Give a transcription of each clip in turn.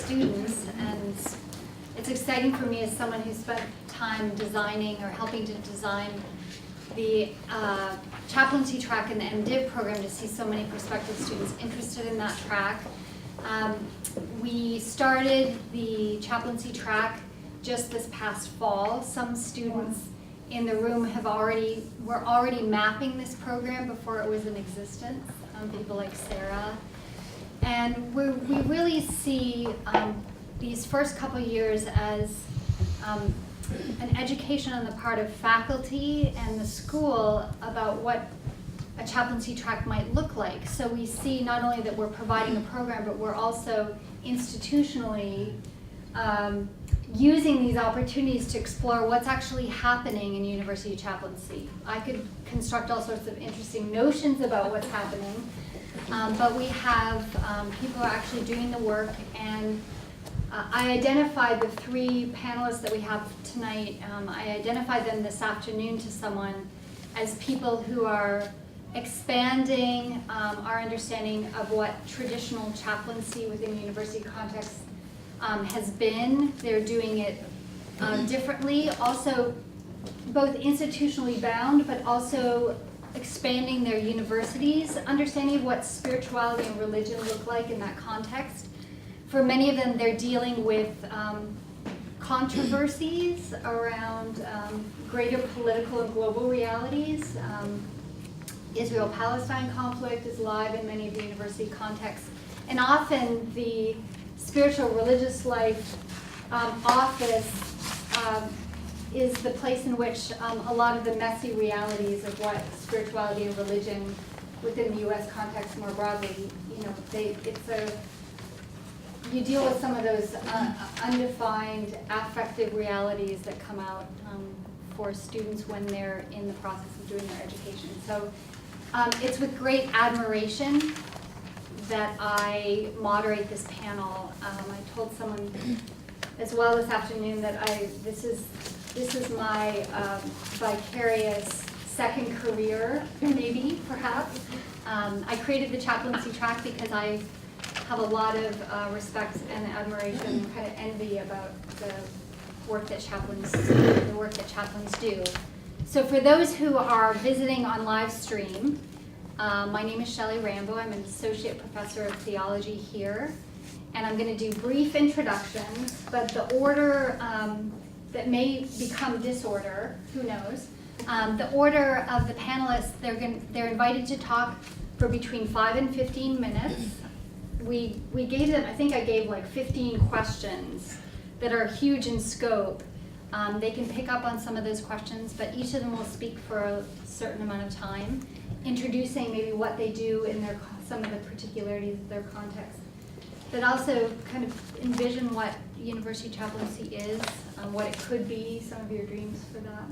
students, and it's exciting for me as someone who spent time designing or helping to design the chaplaincy track in the MDiv program to see so many prospective students interested in that track. We started the chaplaincy track just this past fall. Some students in the room were already mapping this program before it was in existence, people like Sarah. And we really see these first couple years as an education on the part of faculty and the school about what a chaplaincy track might look like. So we see not only that we're providing a program, but we're also institutionally using these opportunities to explore what's actually happening in university chaplaincy. I could construct all sorts of interesting notions about what's happening, but we have people who are actually doing the work, and I identified the three panelists that we have tonight. I identified them this afternoon to someone as people who are expanding our understanding of what traditional chaplaincy within the university context has been. They're doing it differently, also both institutionally bound, but also expanding their university's understanding of what spirituality and religion look like in that context. For many of them, they're dealing with controversies around greater political and global realities. Israel-Palestine conflict is live in many of the university contexts. And often the spiritual religious life office is the place in which a lot of the messy realities of what spirituality and religion within the U.S. context more broadly, you deal with some of those undefined affective realities that come out for students when they're in the process of doing their education. So it's with great admiration that I moderate this panel. I told someone as well this afternoon that this is my vicarious second career, maybe, perhaps. I created the chaplaincy track because I have a lot of respect and admiration and kind of envy about the work that chaplains do. So for those who are visiting on live stream, my name is Shelly Rambo. I'm an associate professor of theology here, and I'm going to do brief introductions, but the order that may become disorder, who knows, the order of the panelists, they're invited to talk for between 5 and 15 minutes. We gave them, I think I gave like 15 questions that are huge in scope. They can pick up on some of those questions, but each of them will speak for a certain amount of time, introducing maybe what they do in some of the particularities of their context, but also kind of envision what university chaplaincy is, what it could be, some of your dreams for that.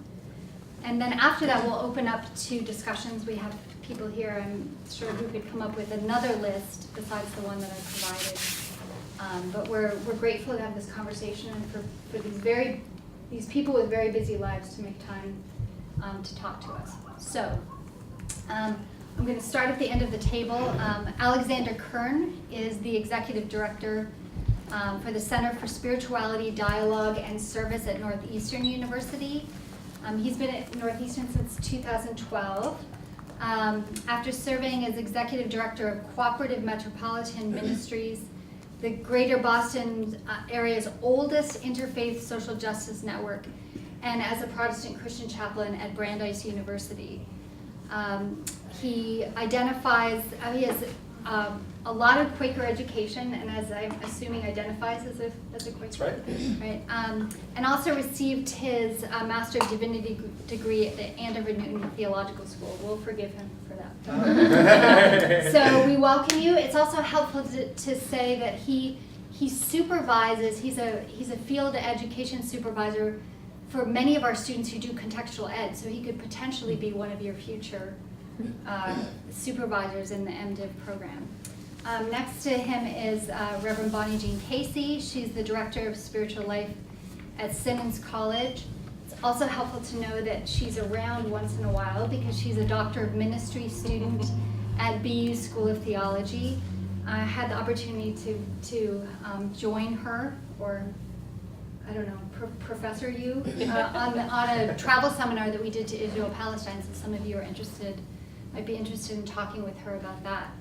And then after that, we'll open up to discussions. We have people here, I'm sure, who could come up with another list besides the one that I provided. But we're grateful to have this conversation and for these people with very busy lives to make time to talk to us. So I'm going to start at the end of the table. Alexander Kern is the executive director for the Center for Spirituality, Dialogue, and Service at Northeastern University. He's been at Northeastern since 2012. After serving as executive director of Cooperative Metropolitan Ministries, the Greater Boston area's oldest interfaith social justice network, and as a Protestant Christian chaplain at Brandeis University. He has a lot of Quaker education, and as I'm assuming identifies as a Quaker. That's right. And also received his Master of Divinity degree at the Andover Newton Theological School. We'll forgive him for that. So we welcome you. It's also helpful to say that he supervises. He's a field education supervisor for many of our students who do contextual ed. So he could potentially be one of your future supervisors in the MDiv program. Next to him is Reverend Bonnie Jean Casey. She's the Director of Spiritual Life at Simmons College. It's also helpful to know that she's around once in a while because she's a Doctor of Ministry student at BU School of Theology. I had the opportunity to join her, or I don't know, Professor you, on a travel seminar that we did to Israel, Palestine, so some of you are might be interested in talking with her about that.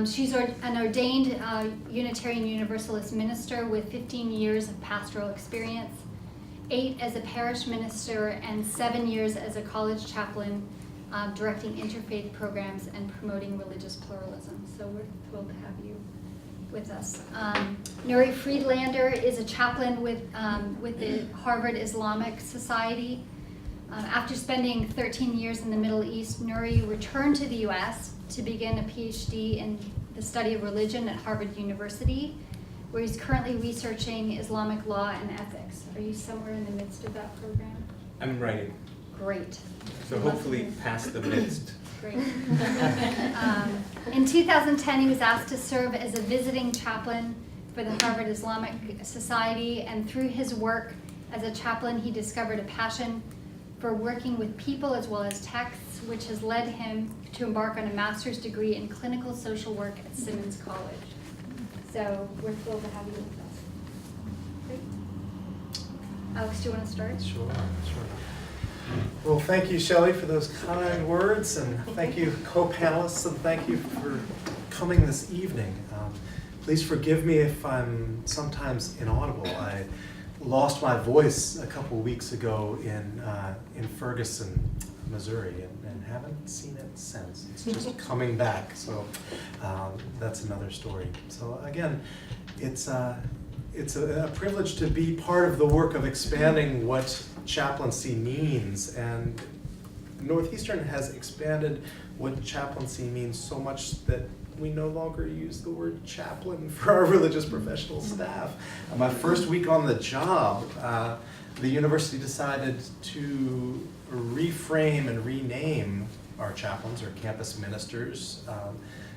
She's an ordained Unitarian Universalist minister with 15 years of pastoral experience, 8 as a parish minister, and 7 years as a college chaplain, directing interfaith programs and promoting religious pluralism. So we're thrilled to have you with us. Nuri Friedlander is a chaplain with the Harvard Islamic Society. After spending 13 years in the Middle East, Nuri returned to the US to begin a PhD in the study of religion at Harvard University, where he's currently researching Islamic law and ethics. Are you somewhere in the midst of that program? I'm writing. Great. So hopefully past the midst. Great. In 2010, he was asked to serve as a visiting chaplain for the Harvard Islamic Society, and through his work as a chaplain, he discovered a passion for working with people as well as texts, which has led him to embark on a master's degree in clinical social work at Simmons College. So we're thrilled to have you with us. Great. Alex, do you want to start? Sure. Well, thank you, Shelly, for those kind words, and thank you, co-panelists, and thank you for coming this evening. Please forgive me if I'm sometimes inaudible. I lost my voice a couple weeks ago in Ferguson, Missouri, and haven't seen it since. It's just coming back, so that's another story. So again, it's a privilege to be part of the work of expanding what chaplaincy means, and Northeastern has expanded what chaplaincy means so much that we no longer use the word chaplain for our religious professional staff. My first week on the job, the university decided to reframe and rename our chaplains, or campus ministers,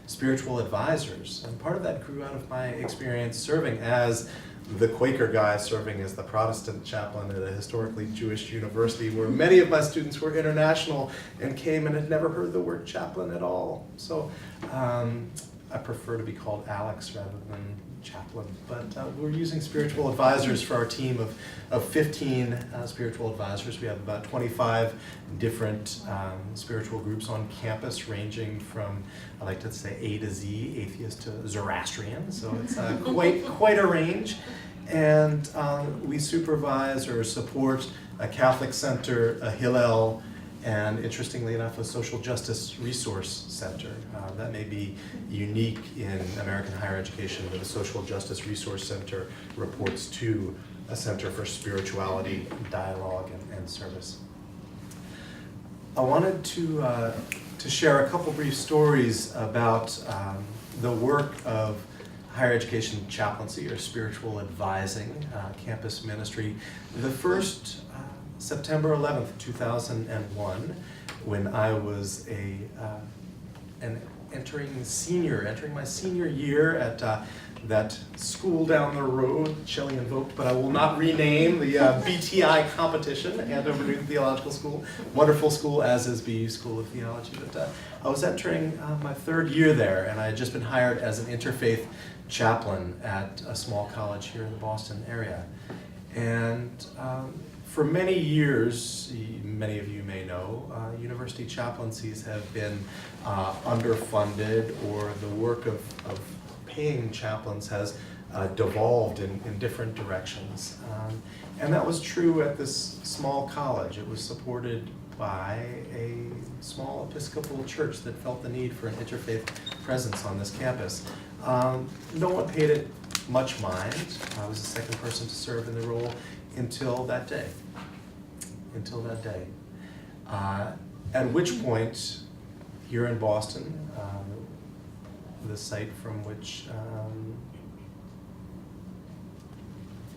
spiritual advisors. And part of that grew out of my experience serving as the Quaker guy, serving as the Protestant chaplain at a historically Jewish university where many of my students were international and came and had never heard the word chaplain at all. So I prefer to be called Alex rather than chaplain. But we're using spiritual advisors for our team of 15 spiritual advisors. We have about 25 different spiritual groups on campus, ranging from, I like to say, A to Z, atheist to Zoroastrian. So it's quite a range. And we supervise or support a Catholic center, a Hillel, and interestingly enough, a social justice resource center. That may be unique in American higher education, but a social justice resource center reports to a center for spirituality, dialogue, and service. I wanted to share a couple brief stories about the work of higher education chaplaincy, or spiritual advising, campus ministry. The first September 11th, 2001, when I was entering my senior year at that school down the road, Shelly invoked, but I will not rename, the BTI competition, Andover Newton Theological School. Wonderful school, as is BU School of Theology. But I was entering my third year there, and I had just been hired as an interfaith chaplain at a small college here in the Boston area. And for many years, many of you may know, university chaplaincies have been underfunded, or the work of paying chaplains has devolved in different directions. And that was true at this small college. It was supported by a small Episcopal church that felt the need for an interfaith presence on this campus. No one paid it much mind. I was the second person to serve in the role until that day. At which point, here in Boston, the site from which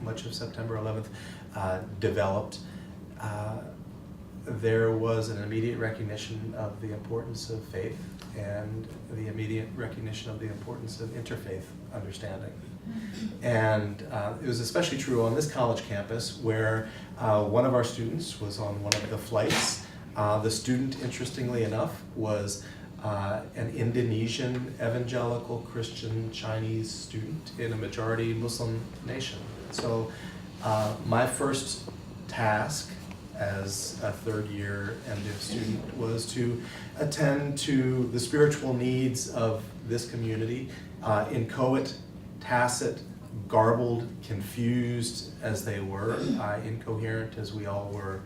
much of September 11th developed, there was an immediate recognition of the importance of faith and the immediate recognition of the importance of interfaith understanding. And it was especially true on this college campus, where one of our students was on one of the flights. The student, interestingly enough, was an Indonesian evangelical Christian Chinese student in a majority Muslim nation. So my first task as a third year MDiv student was to attend to the spiritual needs of this community, inchoate, tacit, garbled, confused as they were, incoherent as we all were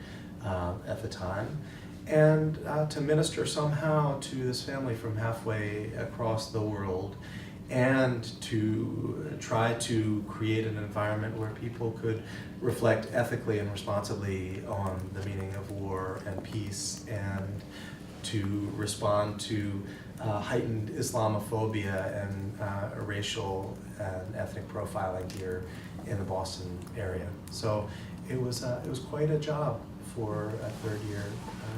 at the time, and to minister somehow to this family from halfway across the world, and to try to create an environment where people could reflect ethically and responsibly on the meaning of war and peace, and to respond to heightened Islamophobia and racial and ethnic profiling here in the Boston area. So it was quite a job for a third year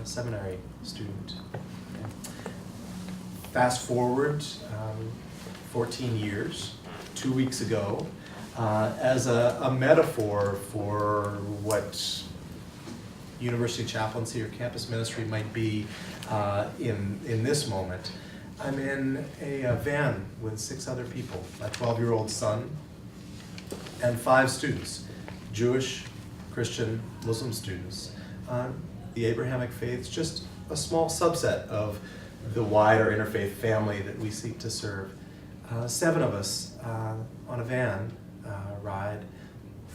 seminary student. Fast forward 14 years, 2 weeks ago, as a metaphor for what university chaplaincy or campus ministry might be in this moment, I'm in a van with 6 other people, my 12-year-old son, and 5 students, Jewish, Christian, Muslim students. The Abrahamic faith's just a small subset of the wider interfaith family that we seek to serve. 7 of us on a van ride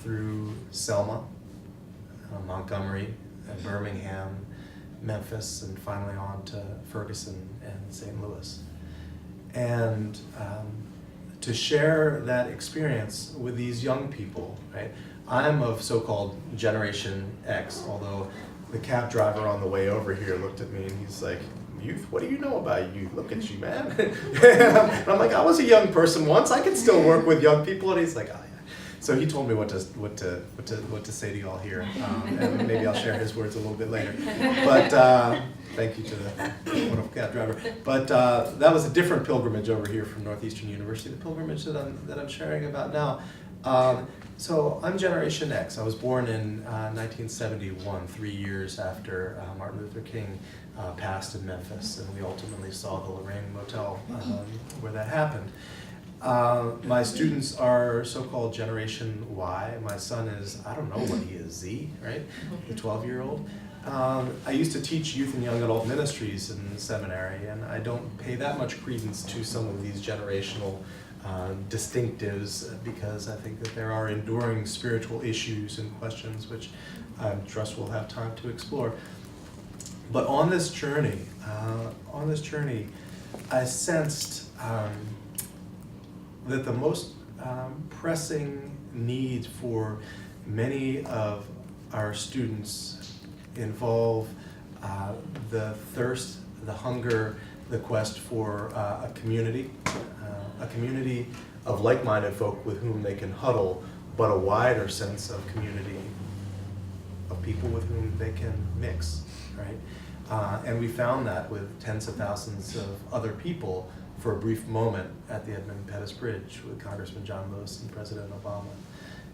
through Selma, Montgomery, and Birmingham, Memphis, and finally on to Ferguson and St. Louis. And to share that experience with these young people, right? I'm of so-called Generation X, although the cab driver on the way over here looked at me and he's like, "Youth? What do you know about youth? Look at you, man." And I'm like, "I was a young person once. I can still work with young people." And he's like, "Oh yeah." So he told me what to say to y'all here, and maybe I'll share his words a little bit later. But thank you to the wonderful cab driver. But that was a different pilgrimage over here from Northeastern University, the pilgrimage that I'm sharing about now. So I'm Generation X. I was born in 1971, 3 years after Martin Luther King passed in Memphis, and we ultimately saw the Lorraine Motel where that happened. My students are so-called Generation Y. My son is, I don't know what he is, Z, right? The 12-year-old. I used to teach youth and young adult ministries in seminary, and I don't pay that much credence to some of these generational distinctives, because I think that there are enduring spiritual issues and questions which I trust we'll have time to explore. But on this journey, I sensed that the most pressing need for many of our students involve the thirst, the hunger, the quest for a community of like-minded folk with whom they can huddle, but a wider sense of community of people with whom they can mix, right? And we found that with tens of thousands of other people for a brief moment at the Edmund Pettus Bridge with Congressman John Lewis and President Obama.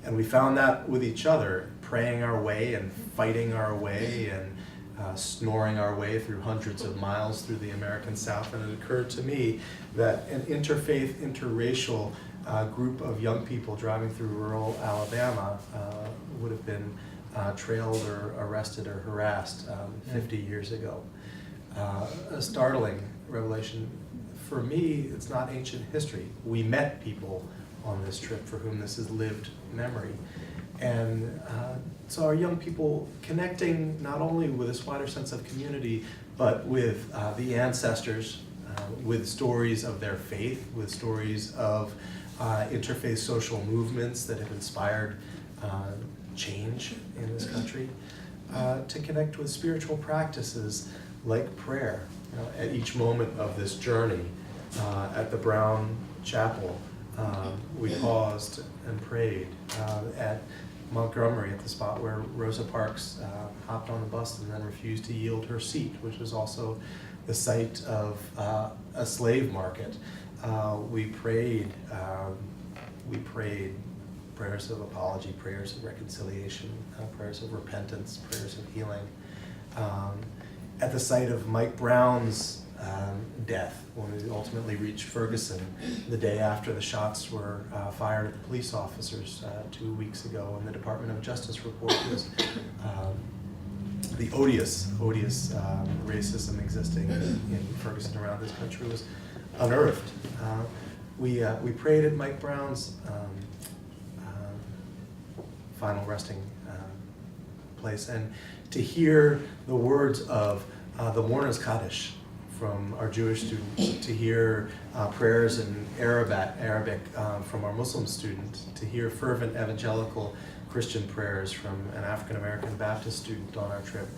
And we found that with each other, praying our way and fighting our way and snoring our way through hundreds of miles through the American South. And it occurred to me that an interfaith, interracial group of young people driving through rural Alabama would have been trailed or arrested or harassed 50 years ago. A startling revelation. For me, it's not ancient history. We met people on this trip for whom this is lived memory. And so our young people connecting not only with this wider sense of community, but with the ancestors, with stories of their faith, with stories of interfaith social movements that have inspired change in this country, to connect with spiritual practices like prayer. You know, at each moment of this journey, at the Brown Chapel, we paused and prayed. At Montgomery, at the spot where Rosa Parks hopped on the bus and then refused to yield her seat, which was also the site of a slave market. We prayed prayers of apology, prayers of reconciliation, prayers of repentance, prayers of healing. At the site of Mike Brown's death when we ultimately reached Ferguson the day after the shots were fired at the police officers 2 weeks ago, and the Department of Justice report was the odious racism existing in Ferguson around this country was unearthed. We prayed at Mike Brown's final resting place, and to hear the words of the Mourner's Kaddish from our Jewish students, to hear prayers in Arabic from our Muslim student, to hear fervent evangelical Christian prayers from an African American Baptist student on our trip,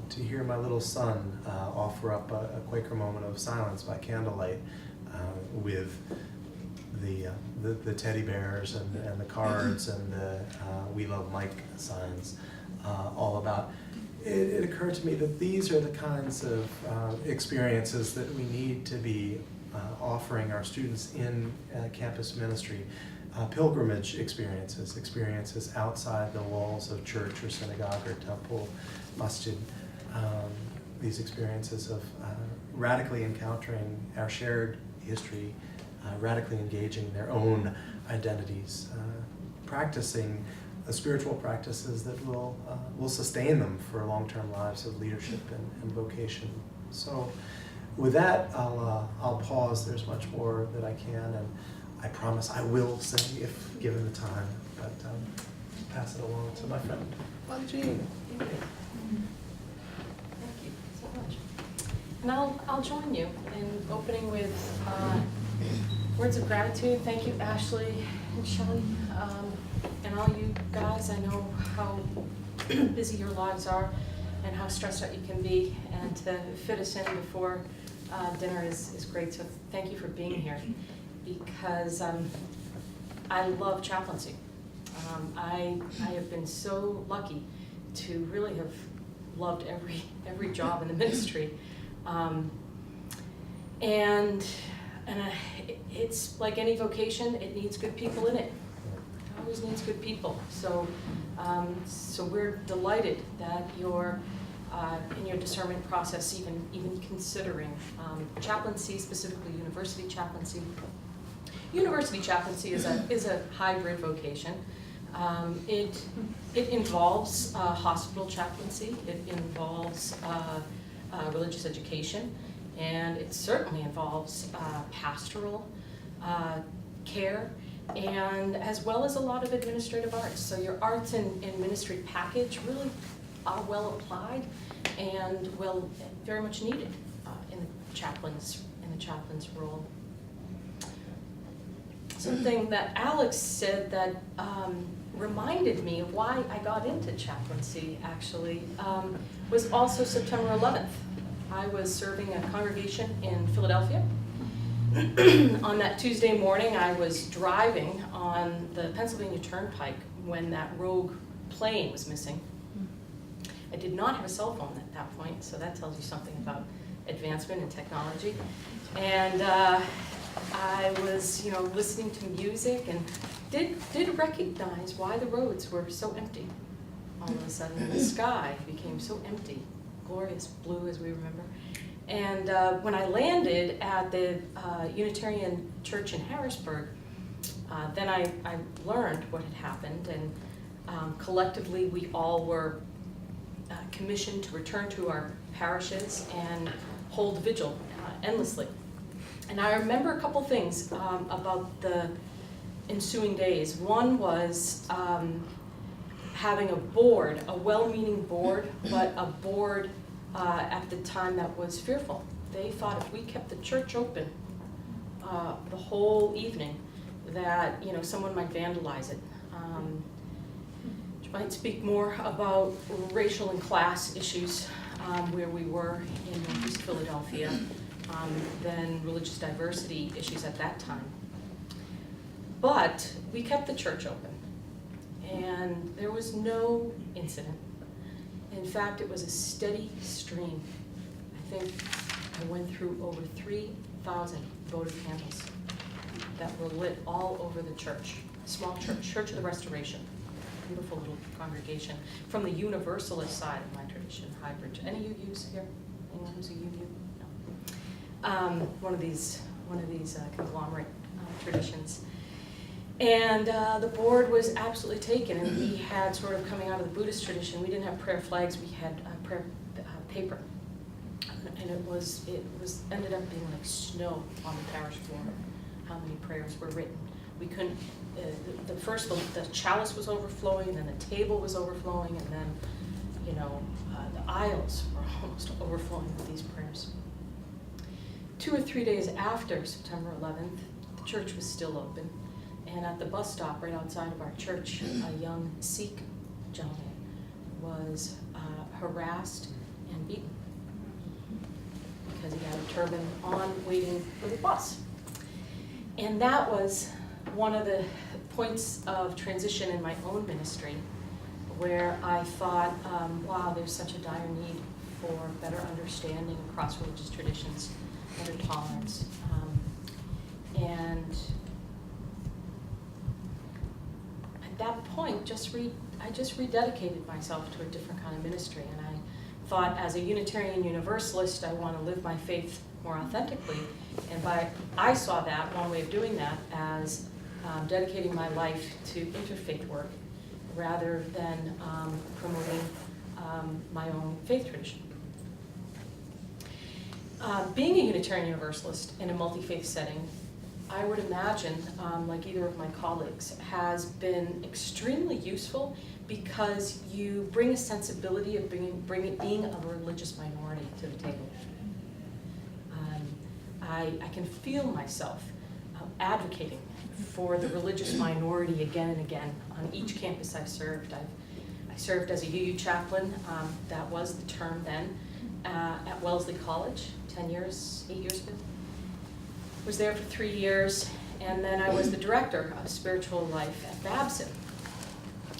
to hear my little son offer up a Quaker moment of silence by candlelight with the teddy bears and the cards and the We Love Mike signs, all about. It occurred to me that these are the kinds of experiences that we need to be offering our students in campus ministry. Pilgrimage experiences outside the walls of church or synagogue or temple, masjid. These experiences of radically encountering our shared history, radically engaging their own identities, practicing spiritual practices that will sustain them for long-term lives of leadership and vocation. So with that, I'll pause. There's much more that I can, and I promise I will say if given the time, but pass it along to my friend, Father Gene. Thank you so much. And I'll join you in opening with words of gratitude. Thank you, Ashley and Shelly, and all you guys. I know how busy your lives are and how stressed out you can be, and to fit us in before dinner is great. So thank you for being here, because I love chaplaincy. I have been so lucky to really have loved every job in the ministry, and it's like any vocation, it needs good people in it. It always needs good people. So we're delighted that you're in your discernment process even considering chaplaincy, specifically university chaplaincy. University chaplaincy is a hybrid vocation. It involves hospital chaplaincy. It involves religious education. And it certainly involves pastoral care, and as well as a lot of administrative arts. So your arts and ministry package really are well applied and very much needed in the chaplain's role. Something that Alex said that reminded me of why I got into chaplaincy actually was also September 11th. I was serving a congregation in Philadelphia. On that Tuesday morning, I was driving on the Pennsylvania Turnpike when that rogue plane was missing. I did not have a cell phone at that point, so that tells you something about advancement in technology. And I was, listening to music and did recognize why the roads were so empty. All of a sudden, the sky became so empty. Glorious blue, as we remember. And when I landed at the Unitarian Church in Harrisburg, then I learned what had happened, and collectively we all were commissioned to return to our parishes and hold vigil endlessly. And I remember a couple things about the ensuing days. One was having a board, a well-meaning board, but a board at the time that was fearful. They thought if we kept the church open the whole evening, that someone might vandalize it. Which might speak more about racial and class issues where we were in Northeast Philadelphia than religious diversity issues at that time. But we kept the church open. And there was no incident. In fact, it was a steady stream. I think I went through over 3,000 votive candles that were lit all over the church. Small church, Church of the Restoration. Beautiful little congregation. From the Universalist side of my tradition, hybrid. Any UUs here? Anyone who's a UU? No. one of these conglomerate traditions. And the board was absolutely taken, and we had sort of coming out of the Buddhist tradition, we didn't have prayer flags, we had prayer paper. And it ended up being like snow on the parish floor, how many prayers were written. We couldn't, the chalice was overflowing, and then the table was overflowing, and then, the aisles were almost overflowing with these prayers. 2 or 3 days after September 11th, the church was still open. And at the bus stop right outside of our church, a young Sikh gentleman was harassed and beaten because he had a turban on waiting for the bus. And that was one of the points of transition in my own ministry where I thought, wow, there's such a dire need for better understanding across religious traditions, better tolerance. And at that point, I just rededicated myself to a different kind of ministry, and I thought, as a Unitarian Universalist, I want to live my faith more authentically, and I saw that, one way of doing that, as dedicating my life to interfaith work rather than promoting my own faith tradition. Being a Unitarian Universalist in a multi-faith setting, I would imagine, like either of my colleagues, has been extremely useful because you bring a sensibility of being a religious minority to the table. I can feel myself advocating for the religious minority again and again on each campus I've served. I served as a UU chaplain, that was the term then, at Wellesley College, 8 years ago. Was there for 3 years, and then I was the director of spiritual life at Babson,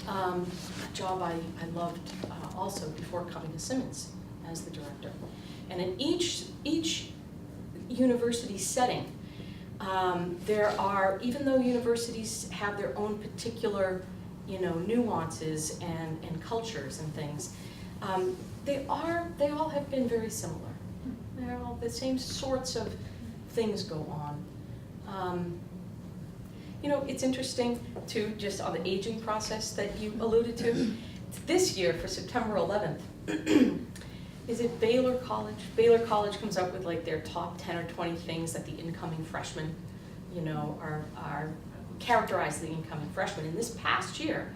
a job I loved also before coming to Simmons as the director. And in each university setting, there are, even though universities have their own particular, nuances and cultures and things, they all have been very similar. They're all the same sorts of things go on. It's interesting too, just on the aging process that you alluded to. This year for September 11th, is it Baylor College? Baylor College comes up with like their top 10 or 20 things that the incoming freshmen, are characterize the incoming freshmen in this past year.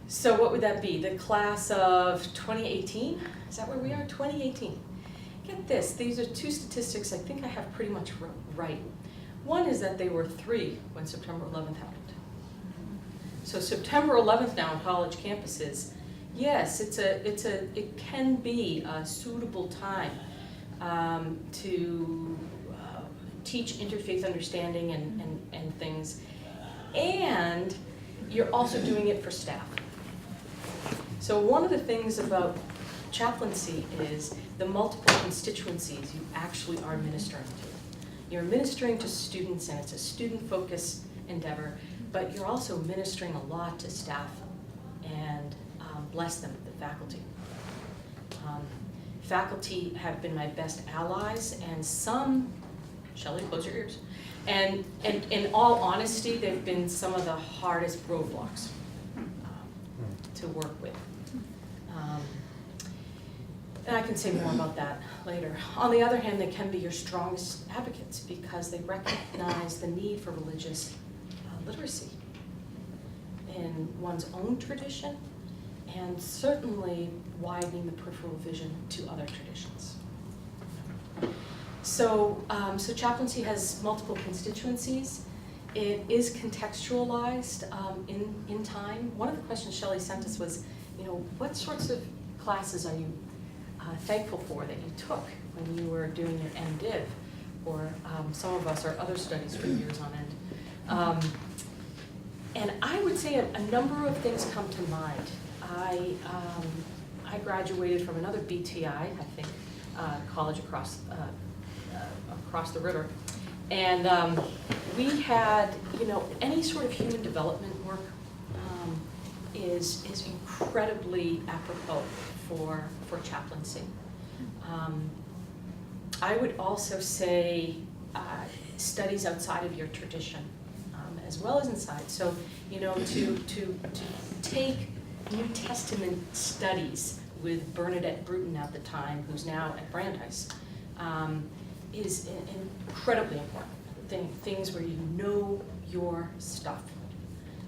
So what would that be? The class of 2018? Is that where we are? 2018. Get this, these are 2 statistics I think I have pretty much right. One is that they were 3 when September 11th happened. So September 11th now on college campuses, yes, it can be a suitable time to teach interfaith understanding and things, and you're also doing it for staff. So one of the things about chaplaincy is the multiple constituencies you actually are ministering to. You're ministering to students, and it's a student-focused endeavor, but you're also ministering a lot to staff and bless them with the faculty. Faculty have been my best allies, and some, Shelly, close your ears, and in all honesty, they've been some of the hardest roadblocks to work with. And I can say more about that later. On the other hand, they can be your strongest advocates because they recognize the need for religious literacy in one's own tradition, and certainly widening the peripheral vision to other traditions. So chaplaincy has multiple constituencies. It is contextualized in time. One of the questions Shelly sent us was, what sorts of classes are you thankful for that you took when you were doing your MDiv, or some of us are other studies for years on end. And I would say a number of things come to mind. I graduated from another BTI, I think, college across the river, and we had, any sort of human development work is incredibly apropos for chaplaincy. I would also say studies outside of your tradition, as well as inside. So, you know, to take New Testament studies with Bernadette Bruton at the time, who's now at Brandeis, is incredibly important. Things where you know your stuff,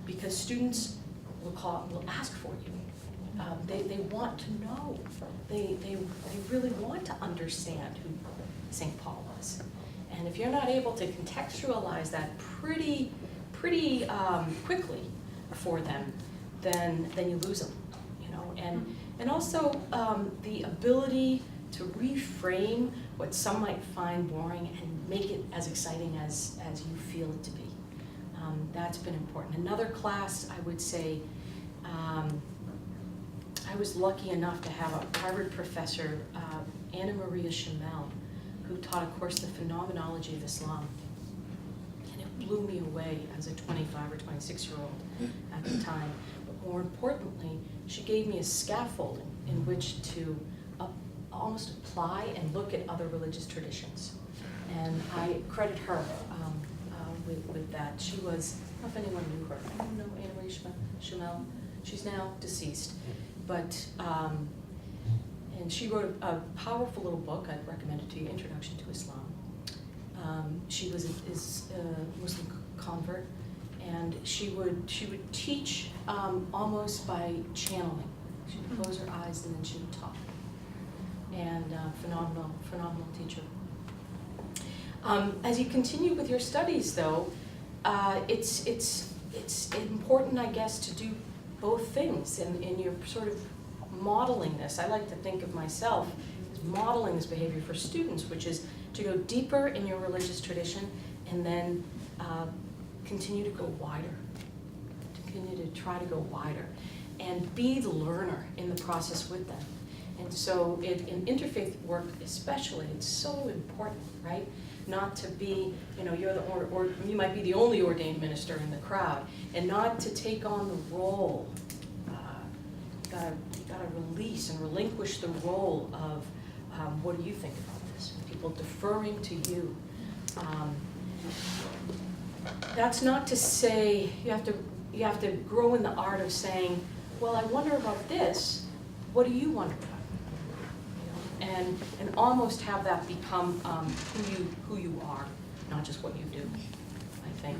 because students will ask for you. They want to know. They really want to understand who St. Paul was. And if you're not able to contextualize that pretty quickly for them, then you lose them, you know. And also the ability to reframe what some might find boring and make it as exciting as you feel it to be. That's been important. Another class, I would say, I was lucky enough to have a Harvard professor, Anna Maria Shamel, who taught a course, The Phenomenology of Islam. And it blew me away as a 25 or 26-year-old at the time. But more importantly, she gave me a scaffolding in which to almost apply and look at other religious traditions. And I credit her with that. She was, I don't know if anyone knew her. Anyone know Anna Maria Shamel? She's now deceased. But, and she wrote a powerful little book, I'd recommend it to you, Introduction to Islam. She was a Muslim convert, and she would teach almost by channeling. She would close her eyes and then she would talk. And phenomenal teacher. As you continue with your studies, though, it's important, I guess, to do both things, and you're sort of modeling this. I like to think of myself as modeling this behavior for students, which is to go deeper in your religious tradition and then continue to go wider, to continue to try to go wider, and be the learner in the process with them. And so in interfaith work especially, it's so important, right? Not to be, you know, you're the, or you might be the only ordained minister in the crowd, and not to take on the role. You gotta release and relinquish the role of what do you think about this? People deferring to you. That's not to say you have to grow in the art of saying, well, I wonder about this. What do you wonder about? And almost have that become who you are, not just what you do, I think.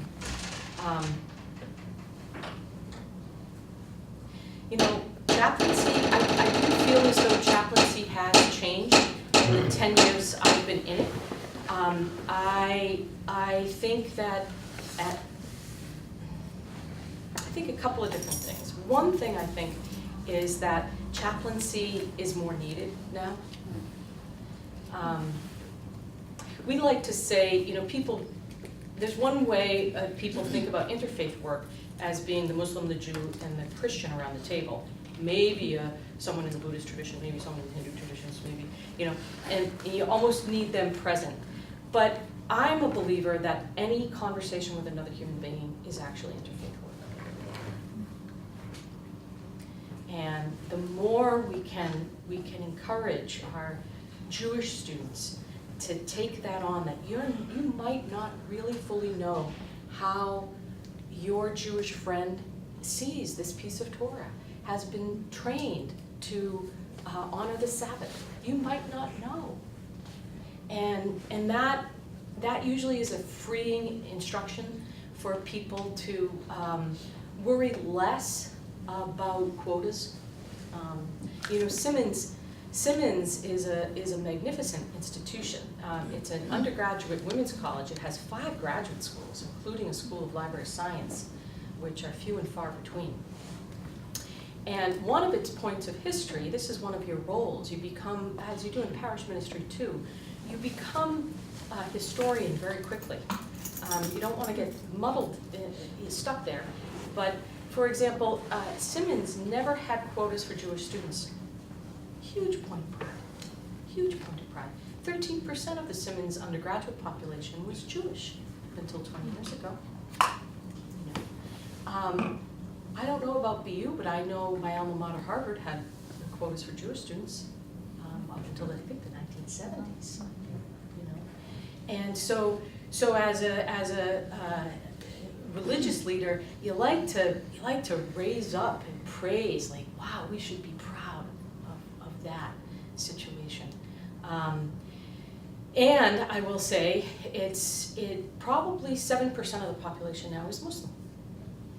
You know, chaplaincy, I do feel as though chaplaincy has changed in the 10 years I've been in it. I think that I think a couple of different things. One thing I think is that chaplaincy is more needed now. We like to say, you know, there's one way people think about interfaith work as being the Muslim, the Jew, and the Christian around the table. Maybe someone in the Buddhist tradition, maybe someone in the Hindu traditions, maybe, you know, and you almost need them present. But I'm a believer that any conversation with another human being is actually interfaith work. And the more we can encourage our Jewish students to take that on, that you might not really fully know how your Jewish friend sees this piece of Torah, has been trained to honor the Sabbath. You might not know. And that usually is a freeing instruction for people to worry less about quotas. You know, Simmons is a magnificent institution. It's an undergraduate women's college. It has 5 graduate schools, including a School of Library Science, which are few and far between. And one of its points of history, this is one of your roles, you become, as you do in parish ministry too, you become a historian very quickly. You don't want to get muddled, stuck there. But for example, Simmons never had quotas for Jewish students. Huge point of pride, huge point of pride. 13% of the Simmons undergraduate population was Jewish until 20 years ago. You know. I don't know about BU, but I know my alma mater, Harvard, had quotas for Jewish students up until I think the 1970s. And so as a religious leader, you like to raise up and praise, like, wow, we should be proud of that situation. And I will say, it probably 7% of the population now is Muslim.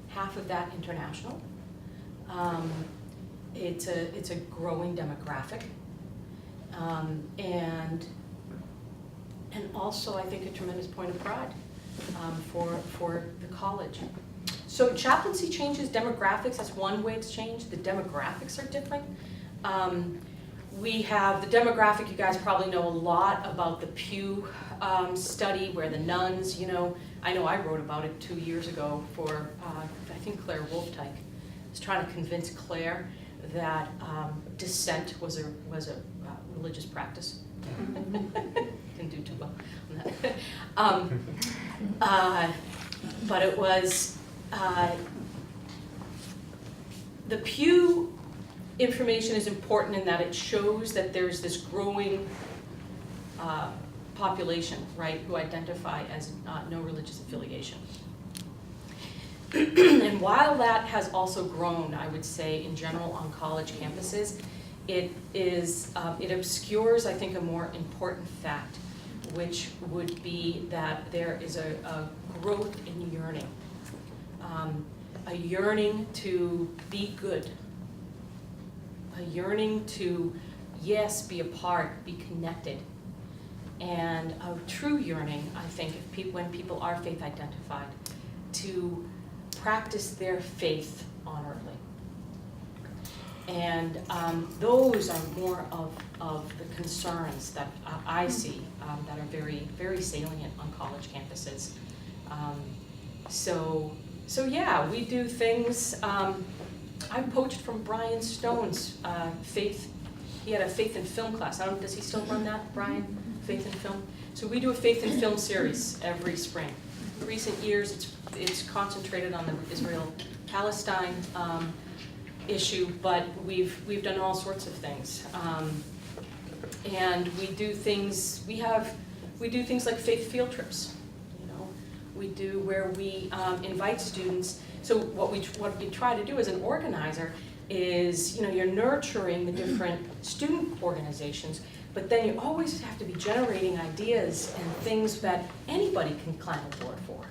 Half of that international. It's a growing demographic, and also I think a tremendous point of pride for the college. So chaplaincy changes demographics. That's one way it's changed. The demographics are different. We have the demographic. You guys probably know a lot about the Pew study where the nuns. I know I wrote about it 2 years ago for I think Claire Wolftyke. I was trying to convince Claire that dissent was a religious practice. Didn't do too well on that. But it was the Pew information is important in that it shows that there's this growing population, right, who identify as no religious affiliation. And while that has also grown, I would say, in general on college campuses, it obscures, I think, a more important fact, which would be that there is a growth in yearning, a yearning to be good, a yearning to, yes, be a part, be connected, and a true yearning, I think, when people are faith identified, to practice their faith honorably. And those are more of the concerns that I see that are very, very salient on college campuses. So yeah, we do things. I poached from Brian Stone's faith. He had a faith and film class. I don't know, does he still run that, Brian? Faith and film? So we do a faith and film series every spring. In recent years, it's concentrated on the Israel-Palestine issue, but we've done all sorts of things. And we do things, we do things like faith field trips. We do where we invite students. So what we try to do as an organizer is, you're nurturing the different student organizations, but then you always have to be generating ideas and things that anybody can climb aboard for,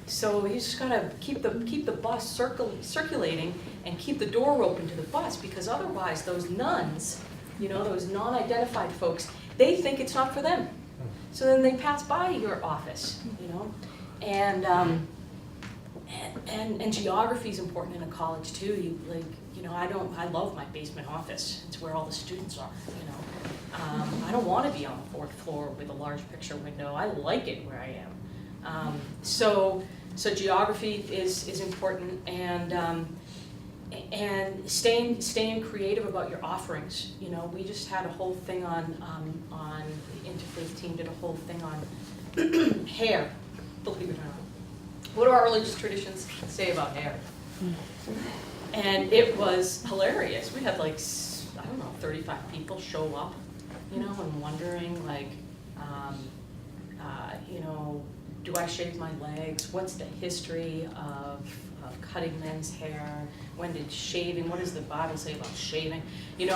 So you just gotta keep the bus circulating and keep the door open to the bus, because otherwise those nuns, those non-identified folks, they think it's not for them. So then they pass by your office, and geography is important in a college too. I love my basement office. It's where all the students are, I don't want to be on the 4th floor with a large picture window. I like it where I am. So geography is important, and staying creative about your offerings. We just had a whole thing on the interfaith team did a whole thing on hair, believe it or not. What do our religious traditions say about hair? And it was hilarious. We had 35 people show up, and wondering do I shave my legs? What's the history of cutting men's hair? When did shaving, what does the Bible say about shaving? And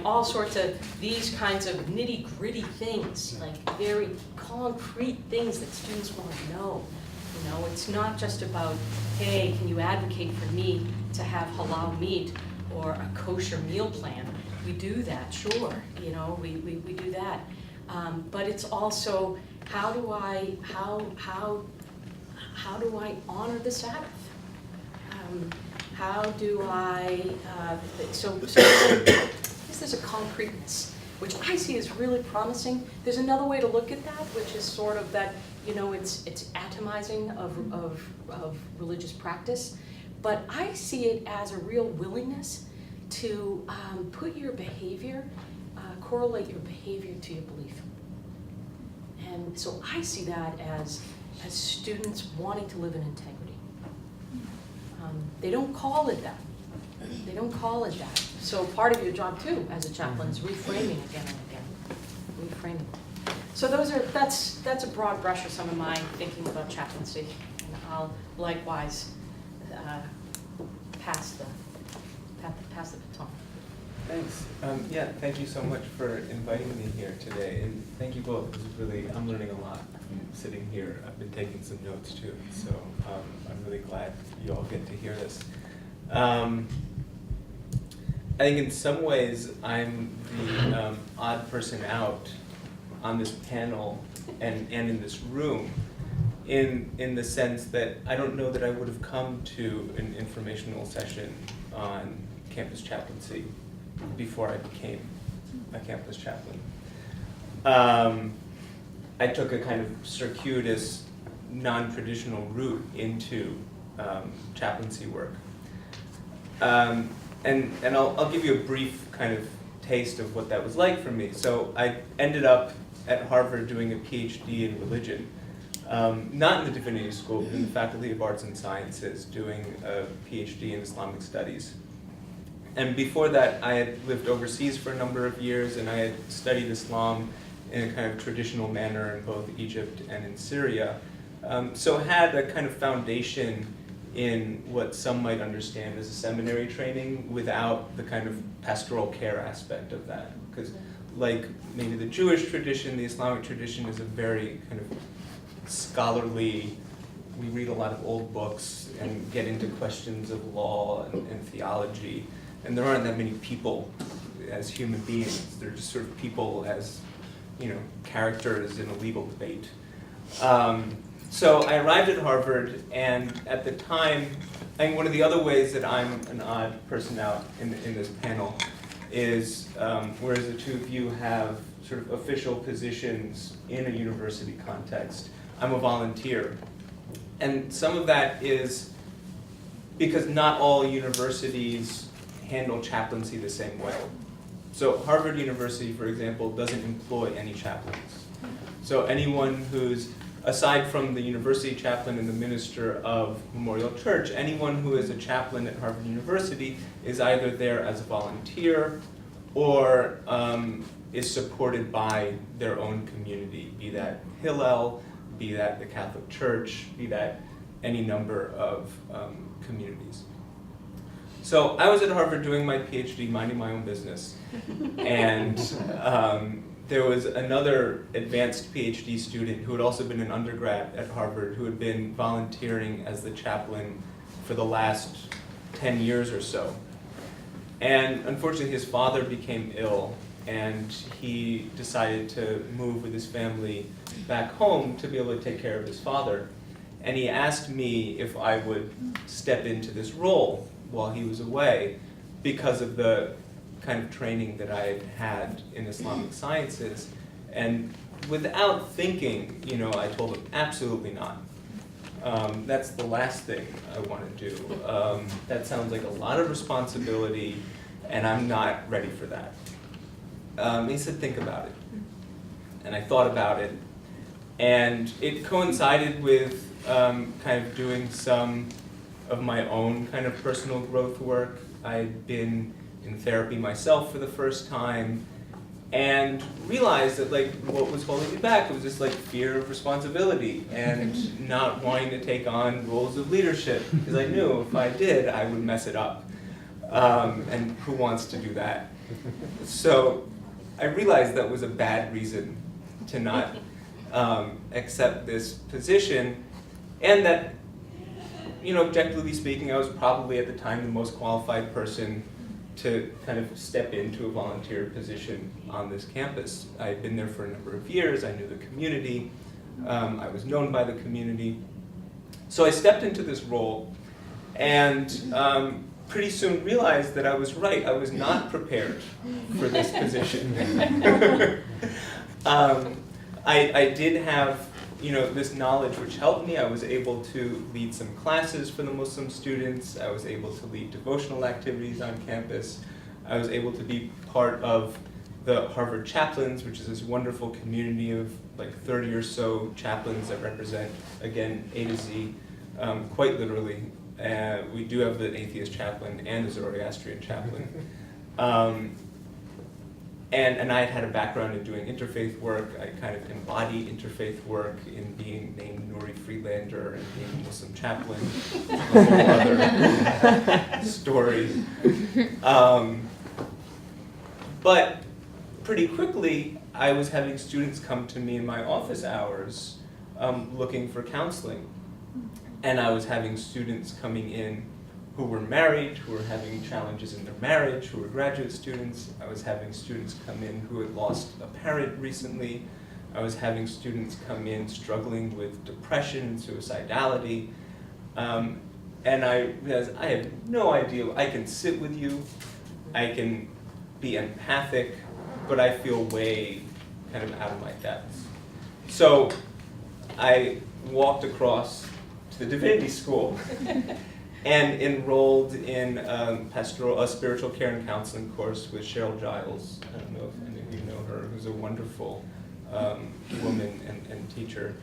all sorts of these kinds of nitty-gritty things, very concrete things that students want to know. It's not just about, hey, can you advocate for me to have halal meat or a kosher meal plan? We do that, sure, we do that. But it's also, how do I honor the Sabbath? How do I, so there's a concreteness, which I see as really promising. There's another way to look at that, which is sort of that, it's atomizing of religious practice, but I see it as a real willingness to put your behavior, correlate your behavior to your belief. And so I see that as students wanting to live in integrity. They don't call it that. They don't call it that. So part of your job too, as a chaplain, is reframing again and again. Reframing. So that's a broad brush of some of my thinking about chaplaincy. And I'll likewise pass the baton. Thanks. Yeah, thank you so much for inviting me here today, and thank you both. This is really, I'm learning a lot from sitting here. I've been taking some notes too, so I'm really glad you all get to hear this. I think in some ways I'm the odd person out on this panel and in this room, in the sense that I don't know that I would have come to an informational session on campus chaplaincy before I became a campus chaplain. I took a kind of circuitous, non-traditional route into chaplaincy work. And I'll give you a brief kind of taste of what that was like for me. So I ended up at Harvard doing a PhD in religion, not in the divinity school, but in the Faculty of Arts and Sciences, doing a PhD in Islamic studies. And before that, I had lived overseas for a number of years, and I had studied Islam in a kind of traditional manner in both Egypt and in Syria. So had a kind of foundation in what some might understand as a seminary training without the kind of pastoral care aspect of that. Because like maybe the Jewish tradition, the Islamic tradition is a very kind of scholarly, we read a lot of old books and get into questions of law and theology. And there aren't that many people as human beings. They're just sort of people as, characters in a legal debate. So I arrived at Harvard, and at the time, I think one of the other ways that I'm an odd person out in this panel is, whereas the two of you have sort of official positions in a university context, I'm a volunteer. And some of that is because not all universities handle chaplaincy the same way. So Harvard University, for example, doesn't employ any chaplains. So anyone who's, aside from the university chaplain and the minister of Memorial Church, anyone who is a chaplain at Harvard University is either there as a volunteer or is supported by their own community, be that Hillel, be that the Catholic Church, be that any number of communities. So I was at Harvard doing my PhD, minding my own business, and there was another advanced PhD student who had also been an undergrad at Harvard who had been volunteering as the chaplain for the last 10 years or so. And unfortunately his father became ill, and he decided to move with his family back home to be able to take care of his father. And he asked me if I would step into this role while he was away because of the kind of training that I had had in Islamic sciences. And without thinking, I told him, absolutely not. That's the last thing I want to do. That sounds like a lot of responsibility, and I'm not ready for that. He said, think about it. And I thought about it, and it coincided with kind of doing some of my own kind of personal growth work. I'd been in therapy myself for the first time, and realized that what was holding me back was just fear of responsibility and not wanting to take on roles of leadership, because I knew if I did, I would mess it up. And who wants to do that? So I realized that was a bad reason to not accept this position, and that, objectively speaking, I was probably at the time the most qualified person to kind of step into a volunteer position on this campus. I had been there for a number of years. I knew the community. I was known by the community. So I stepped into this role, and pretty soon realized that I was right. I was not prepared for this position. I did have this knowledge which helped me. I was able to lead some classes for the Muslim students. I was able to lead devotional activities on campus. I was able to be part of the Harvard Chaplains, which is this wonderful community of 30 or so chaplains that represent, again, A to Z, quite literally. We do have the atheist chaplain and the Zoroastrian chaplain. And I had a background in doing interfaith work. I kind of embodied interfaith work in being named Nuri Friedlander and being a Muslim chaplain. A whole other story. But pretty quickly, I was having students come to me in my office hours looking for counseling. And I was having students coming in who were married, who were having challenges in their marriage, who were graduate students. I was having students come in who had lost a parent recently. I was having students come in struggling with depression and suicidality. And I realized I have no idea. I can sit with you, I can be empathic, but I feel way kind of out of my depths. So I walked across to the divinity school and enrolled in a spiritual care and counseling course with Cheryl Giles. I don't know if any of you know her, who's a wonderful woman and teacher,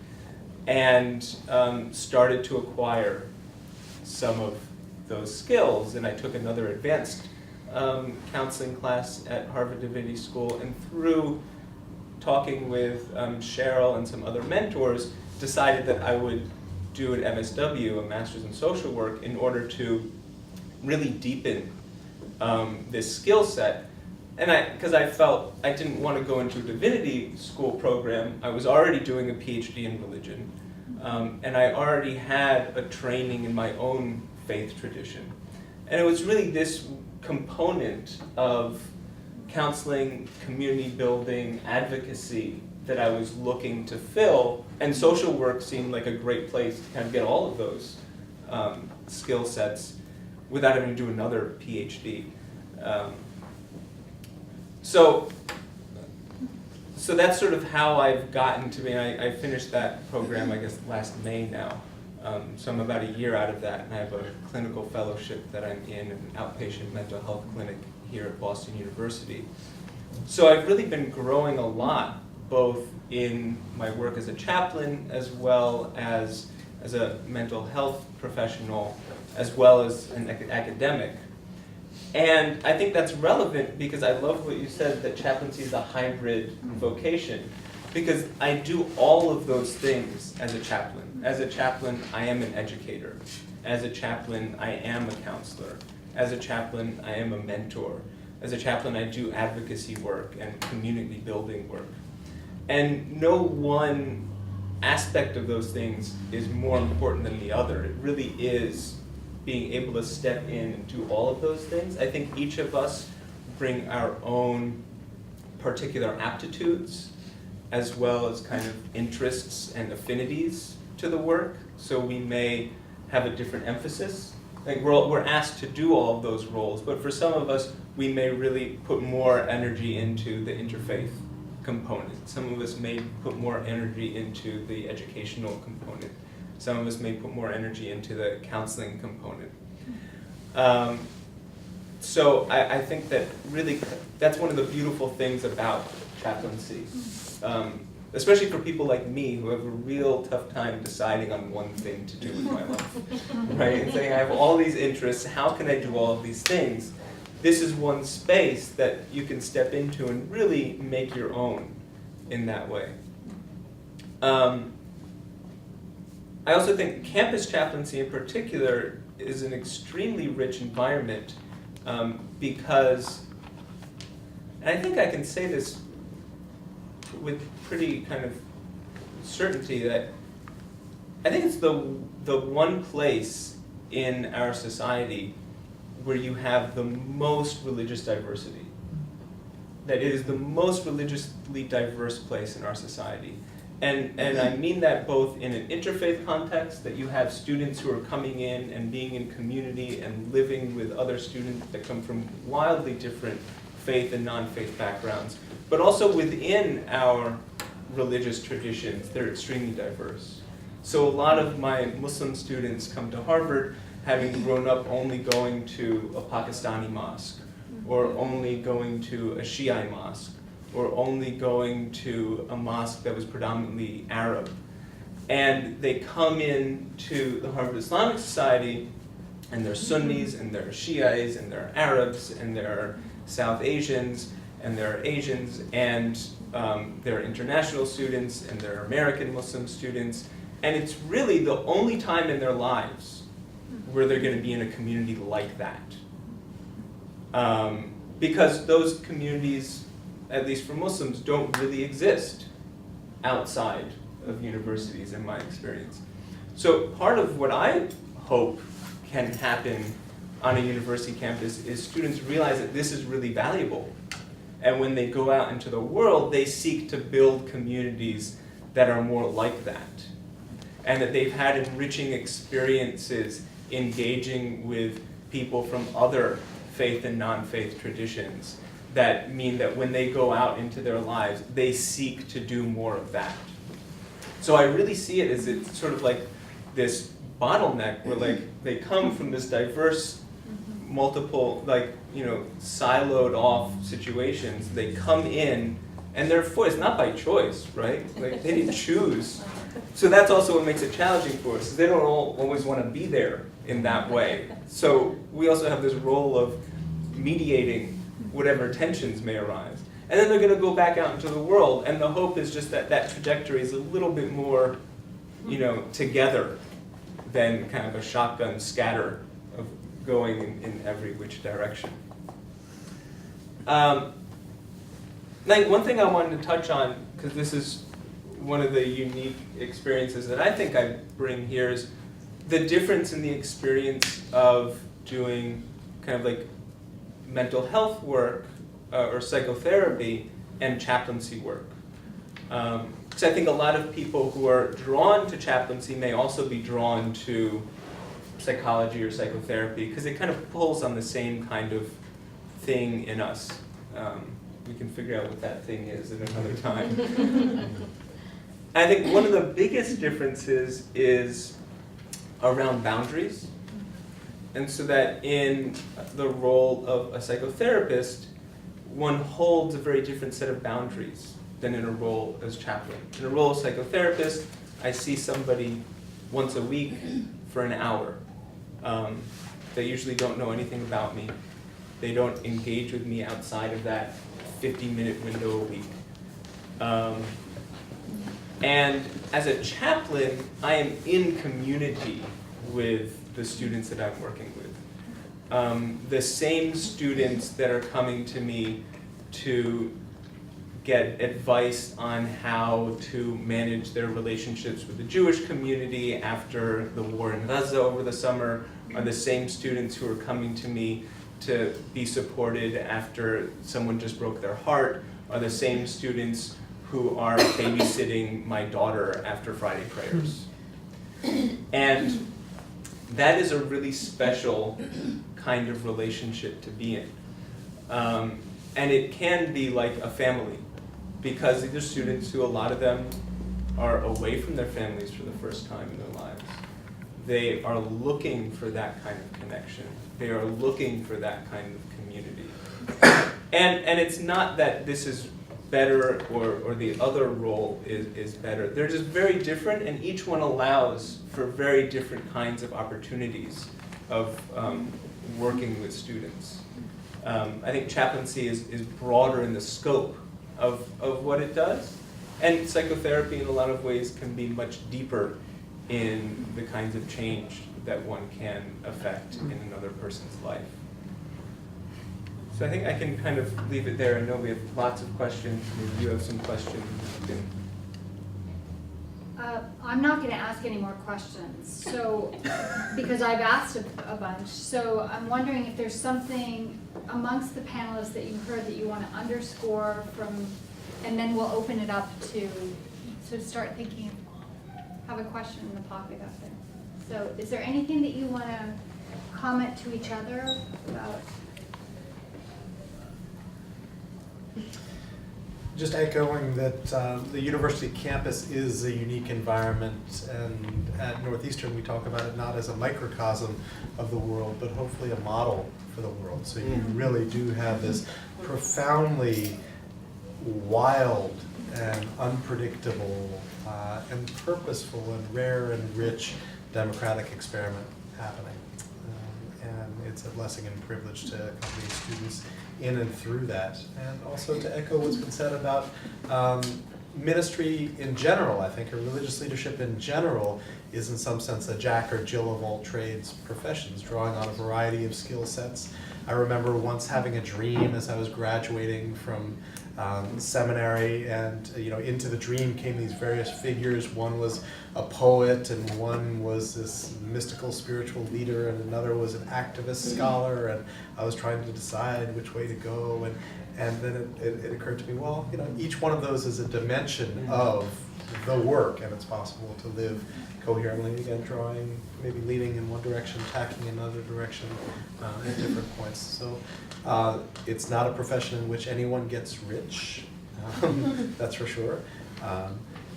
and started to acquire some of those skills. And I took another advanced counseling class at Harvard Divinity School, and through talking with Cheryl and some other mentors, decided that I would do an MSW, a Master's in Social Work, in order to really deepen this skill set. And because I felt I didn't want to go into a divinity school program, I was already doing a PhD in religion, and I already had a training in my own faith tradition. And it was really this component of counseling, community building, advocacy that I was looking to fill, and social work seemed like a great place to kind of get all of those skill sets without having to do another PhD. So that's sort of how I've gotten to be. I finished that program, I guess, last May now. So I'm about a year out of that, and I have a clinical fellowship that I'm in an outpatient mental health clinic here at Boston University. So I've really been growing a lot, both in my work as a chaplain, as well as a mental health professional, as well as an academic. And I think that's relevant because I love what you said, that chaplaincy is a hybrid vocation, because I do all of those things as a chaplain. As a chaplain, I am an educator. As a chaplain, I am a counselor. As a chaplain, I am a mentor. As a chaplain, I do advocacy work and community building work. And no one aspect of those things is more important than the other. It really is being able to step in and do all of those things. I think each of us bring our own particular aptitudes, as well as kind of interests and affinities to the work. So we may have a different emphasis. Like we're asked to do all of those roles, but for some of us, we may really put more energy into the interfaith component. Some of us may put more energy into the educational component. Some of us may put more energy into the counseling component. So I think that really, that's one of the beautiful things about chaplaincy. Especially for people like me who have a real tough time deciding on one thing to do with my life, right? And saying I have all these interests, how can I do all of these things? This is one space that you can step into and really make your own in that way. I also think campus chaplaincy in particular is an extremely rich environment because, and I think I can say this with pretty kind of certainty, that I think it's the one place in our society where you have the most religious diversity. That it is the most religiously diverse place in our society. And I mean that both in an interfaith context, that you have students who are coming in and being in community and living with other students that come from wildly different faith and non-faith backgrounds, but also within our religious traditions, they're extremely diverse. So a lot of my Muslim students come to Harvard having grown up only going to a Pakistani mosque, or only going to a Shiite mosque, or only going to a mosque that was predominantly Arab. And they come in to the Harvard Islamic Society, and they're Sunnis, and they're Shiites, and they're Arabs, and they're South Asians, and there are Asians, and there are international students, and there are American Muslim students, and it's really the only time in their lives where they're going to be in a community like that. Because those communities, at least for Muslims, don't really exist outside of universities, in my experience. So part of what I hope can happen on a university campus is students realize that this is really valuable. And when they go out into the world, they seek to build communities that are more like that. And that they've had enriching experiences engaging with people from other faith and non-faith traditions that mean that when they go out into their lives, they seek to do more of that. So I really see it as it's sort of like this bottleneck where like they come from this diverse, multiple, like, you know, siloed off situations. They come in and they're forced, not by choice, right? Like they didn't choose. So that's also what makes it challenging for us, is they don't always want to be there in that way. So we also have this role of mediating whatever tensions may arise. And then they're going to go back out into the world, and the hope is just that that trajectory is a little bit more, you know, together than kind of a shotgun scatter of going in every which direction. Like one thing I wanted to touch on, because this is one of the unique experiences that I think I bring here, is the difference in the experience of doing kind of like mental health work or psychotherapy and chaplaincy work. Because I think a lot of people who are drawn to chaplaincy may also be drawn to psychology or psychotherapy, because it kind of pulls on the same kind of thing in us. We can figure out what that thing is at another time. I think one of the biggest differences is around boundaries. And so that in the role of a psychotherapist, one holds a very different set of boundaries than in a role as chaplain. In a role as psychotherapist, I see somebody once a week for an hour. They usually don't know anything about me. They don't engage with me outside of that 50-minute window a week. And as a chaplain, I am in community with the students that I'm working with. The same students that are coming to me to get advice on how to manage their relationships with the Jewish community after the war in Gaza over the summer are the same students who are coming to me to be supported after someone just broke their heart, are the same students who are babysitting my daughter after Friday prayers. And that is a really special kind of relationship to be in. And it can be like a family, because these are students who, a lot of them, are away from their families for the first time in their lives. They are looking for that kind of connection. They are looking for that kind of community. And it's not that this is better or the other role is better. They're just very different, and each one allows for very different kinds of opportunities of working with students. I think chaplaincy is broader in the scope of what it does, and psychotherapy in a lot of ways can be much deeper in the kinds of change that one can affect in another person's life. So I think I can kind of leave it there. I know we have lots of questions. Maybe you have some questions. I'm not going to ask any more questions, so because I've asked a bunch. So I'm wondering if there's something amongst the panelists that you heard that you want to underscore from, and then we'll open it up to start thinking. Have a question in the pocket up there. So is there anything that you want to comment to each other about? Just echoing that the university campus is a unique environment, and at Northeastern we talk about it not as a microcosm of the world, but hopefully a model for the world. So you really do have this profoundly wild and unpredictable and purposeful and rare and rich democratic experiment happening. And it's a blessing and privilege to accompany students in and through that. And also to echo what's been said about ministry in general, I think, or religious leadership in general, is in some sense a Jack or Jill of all trades professions, drawing on a variety of skill sets. I remember once having a dream as I was graduating from seminary, and into the dream came these various figures. One was a poet, and one was this mystical spiritual leader, and another was an activist scholar, and I was trying to decide which way to go, and then it occurred to me, well, each one of those is a dimension of the work, and it's possible to live coherently, again, drawing, maybe leaning in one direction, tacking in another direction at different points. So it's not a profession in which anyone gets rich, that's for sure.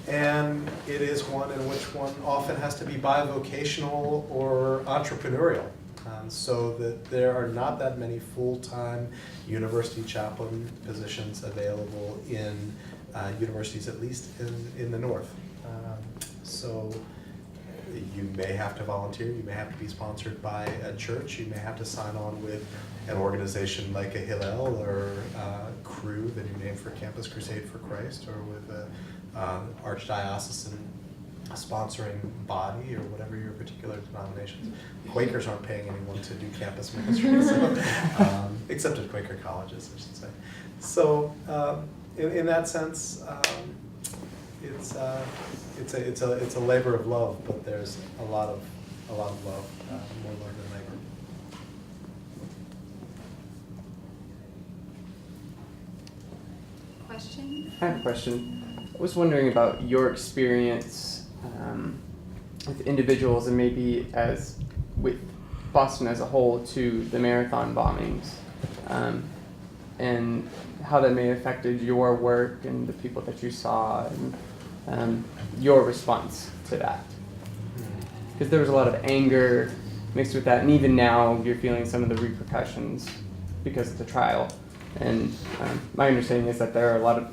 And it is one in which one often has to be bivocational or entrepreneurial. So that there are not that many full-time university chaplain positions available in universities, at least in the North. So you may have to volunteer, you may have to be sponsored by a church, you may have to sign on with an organization like a Hillel or Cru, the new name for Campus Crusade for Christ, or with an archdiocesan sponsoring body, or whatever your particular denominations. Quakers aren't paying anyone to do campus ministry, so, except at Quaker colleges, I should say. So in that sense, it's a labor of love, but there's a lot of love, more love than labor. Question? I have a question. I was wondering about your experience with individuals, and maybe as with Boston as a whole, to the marathon bombings, and how that may have affected your work and the people that you saw, and your response to that. Because there was a lot of anger mixed with that, and even now you're feeling some of the repercussions because of the trial. And my understanding is that there are a lot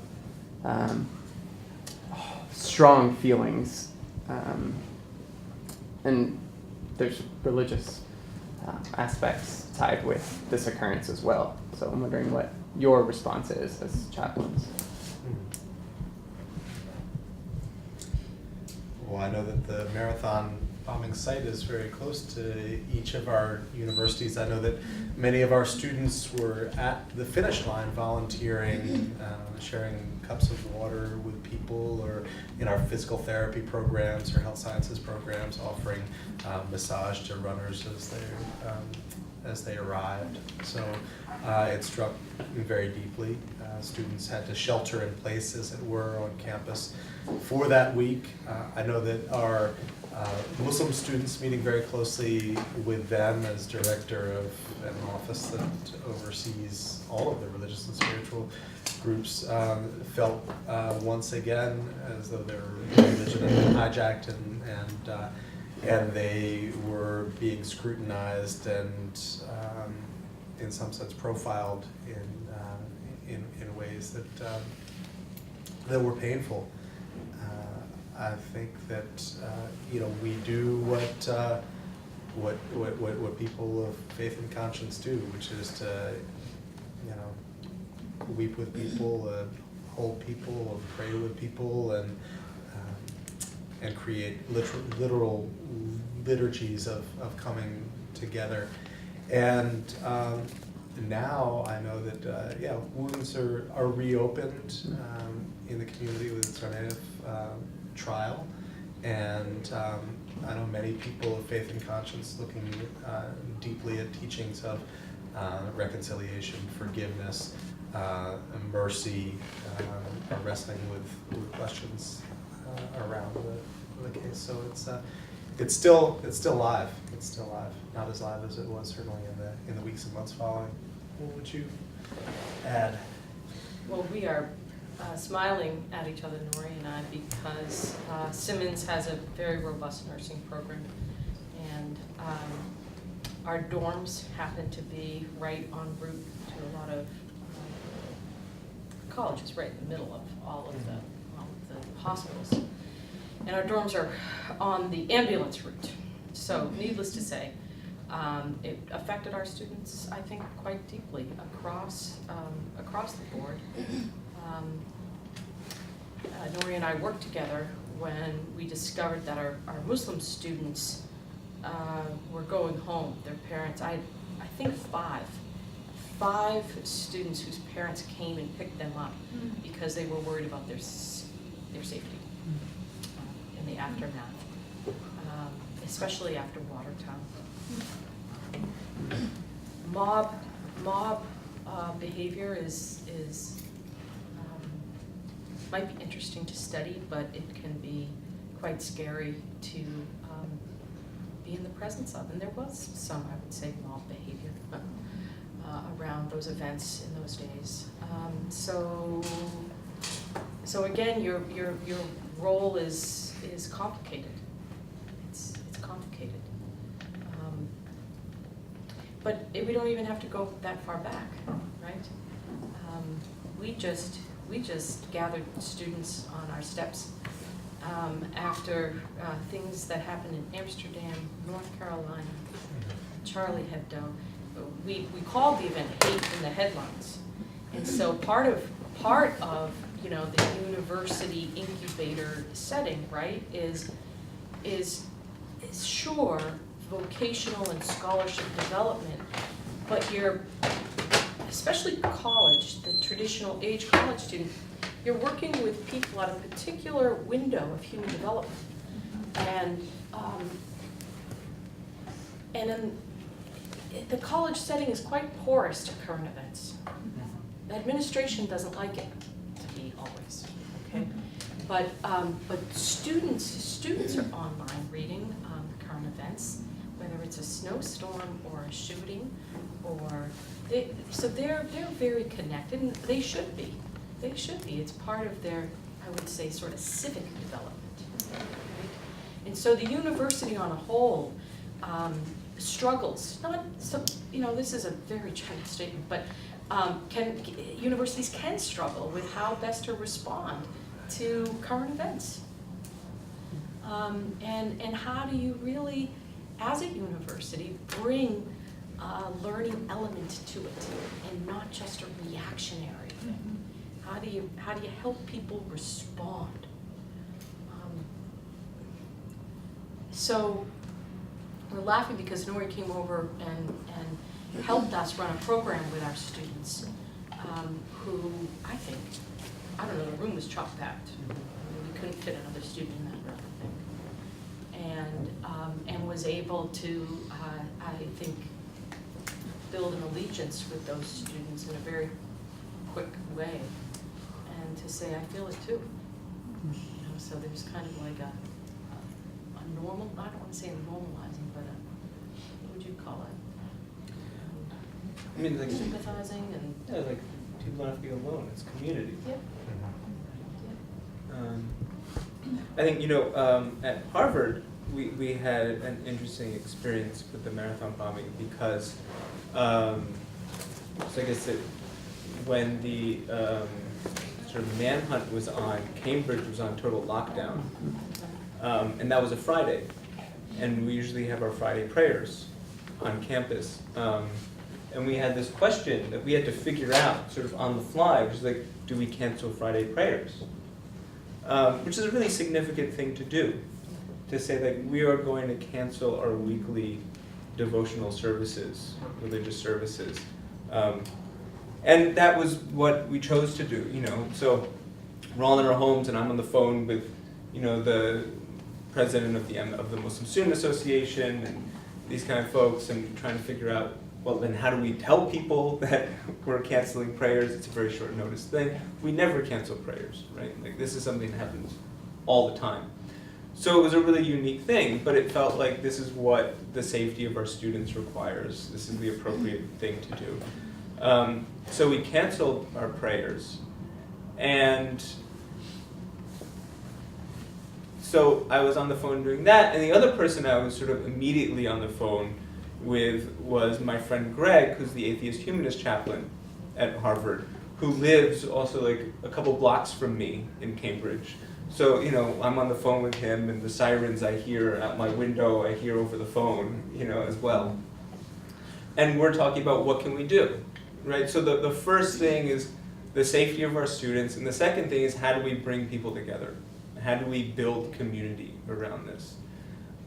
of strong feelings, and there's religious aspects tied with this occurrence as well. So I'm wondering what your response is as chaplains. Well, I know that the marathon bombing site is very close to each of our universities. I know that many of our students were at the finish line volunteering, sharing cups of water with people, or in our physical therapy programs or health sciences programs, offering massage to runners as they arrived. So it struck me very deeply. Students had to shelter in place, as it were, on campus for that week. I know that our Muslim students, meeting very closely with them as director of an office that oversees all of the religious and spiritual groups, felt once again as though their religion had been hijacked, and they were being scrutinized and in some sense profiled in ways that were painful. I think that we do what people of faith and conscience do, which is to weep with people, hold people, pray with people, and create literal liturgies of coming together. And now I know that wounds are reopened in the community with the Tsarnaev trial, and I know many people of faith and conscience looking deeply at teachings of reconciliation, forgiveness, mercy, are wrestling with questions around the case. So it's still live. It's still live. Not as live as it was certainly in the weeks and months following. What would you add? Well, we are smiling at each other, Nori and I, because Simmons has a very robust nursing program, and our dorms happen to be right en route to a lot of colleges, right in the middle of all of the hospitals. And our dorms are on the ambulance route. So needless to say, It affected our students, I think, quite deeply across the board. Nori and I worked together when we discovered that our Muslim students were going home. Their parents, I think five students whose parents came and picked them up because they were worried about their safety in the aftermath, especially after Watertown. Mob behavior is might be interesting to study, but it can be quite scary to be in the presence of. And there was some, I would say, mob behavior around those events in those days. So again, your role is complicated. It's complicated. But we don't even have to go that far back, right? We just gathered students on our steps after things that happened in Amsterdam, North Carolina, Charlie Hebdo. We called the event "Hate in the Headlines," and so part of the university incubator setting, right, is sure vocational and scholarship development, but especially college, the traditional age college student, you're working with people at a particular window of human development. And then the college setting is quite porous to current events. The administration doesn't like it to be always, okay? But students are online reading current events, whether it's a snowstorm or a shooting, so they're very connected, and they should be. They should be. It's part of their, I would say, sort of civic development. Right? And so the university on a whole struggles. Not so, this is a very general statement, but universities can struggle with how best to respond to current events. And how do you really, as a university, bring a learning element to it and not just a reactionary? How do you help people respond? So we're laughing because Nori came over and helped us run a program with our students who, I think, the room was chock packed. We couldn't fit another student in that room, I think. And was able to, I think, build an allegiance with those students in a very quick way, and to say, I feel it too. So there's kind of like a normal, I don't want to say a normalizing, but what would you call it? I mean, like Sympathizing and... Yeah, like people don't have to be alone, it's community. Yep. I think, at Harvard, we had an interesting experience with the marathon bombing because, so I guess that when the sort of manhunt was on, Cambridge was on total lockdown, and that was a Friday, and we usually have our Friday prayers on campus, and we had this question that we had to figure out sort of on the fly, which is like, do we cancel Friday prayers? Which is a really significant thing to do, to say that we are going to cancel our weekly devotional services, religious services. And that was what we chose to do, So we're all in our homes, and I'm on the phone with, the president of the Muslim Student Association and these kind of folks, and trying to figure out, well, then how do we tell people that we're canceling prayers? It's a very short notice thing. We never cancel prayers, right? Like, this is something that happens all the time. So it was a really unique thing, but it felt like this is what the safety of our students requires. This is the appropriate thing to do. So we canceled our prayers. And so I was on the phone doing that, and the other person I was sort of immediately on the phone with was my friend Greg, who's the atheist humanist chaplain at Harvard, who lives also like a couple blocks from me in Cambridge. So, I'm on the phone with him, and the sirens I hear out my window, I hear over the phone, as well. and we're talking about what can we do, right? So the first thing is the safety of our students, and the second thing is how do we bring people together? How do we build community around this?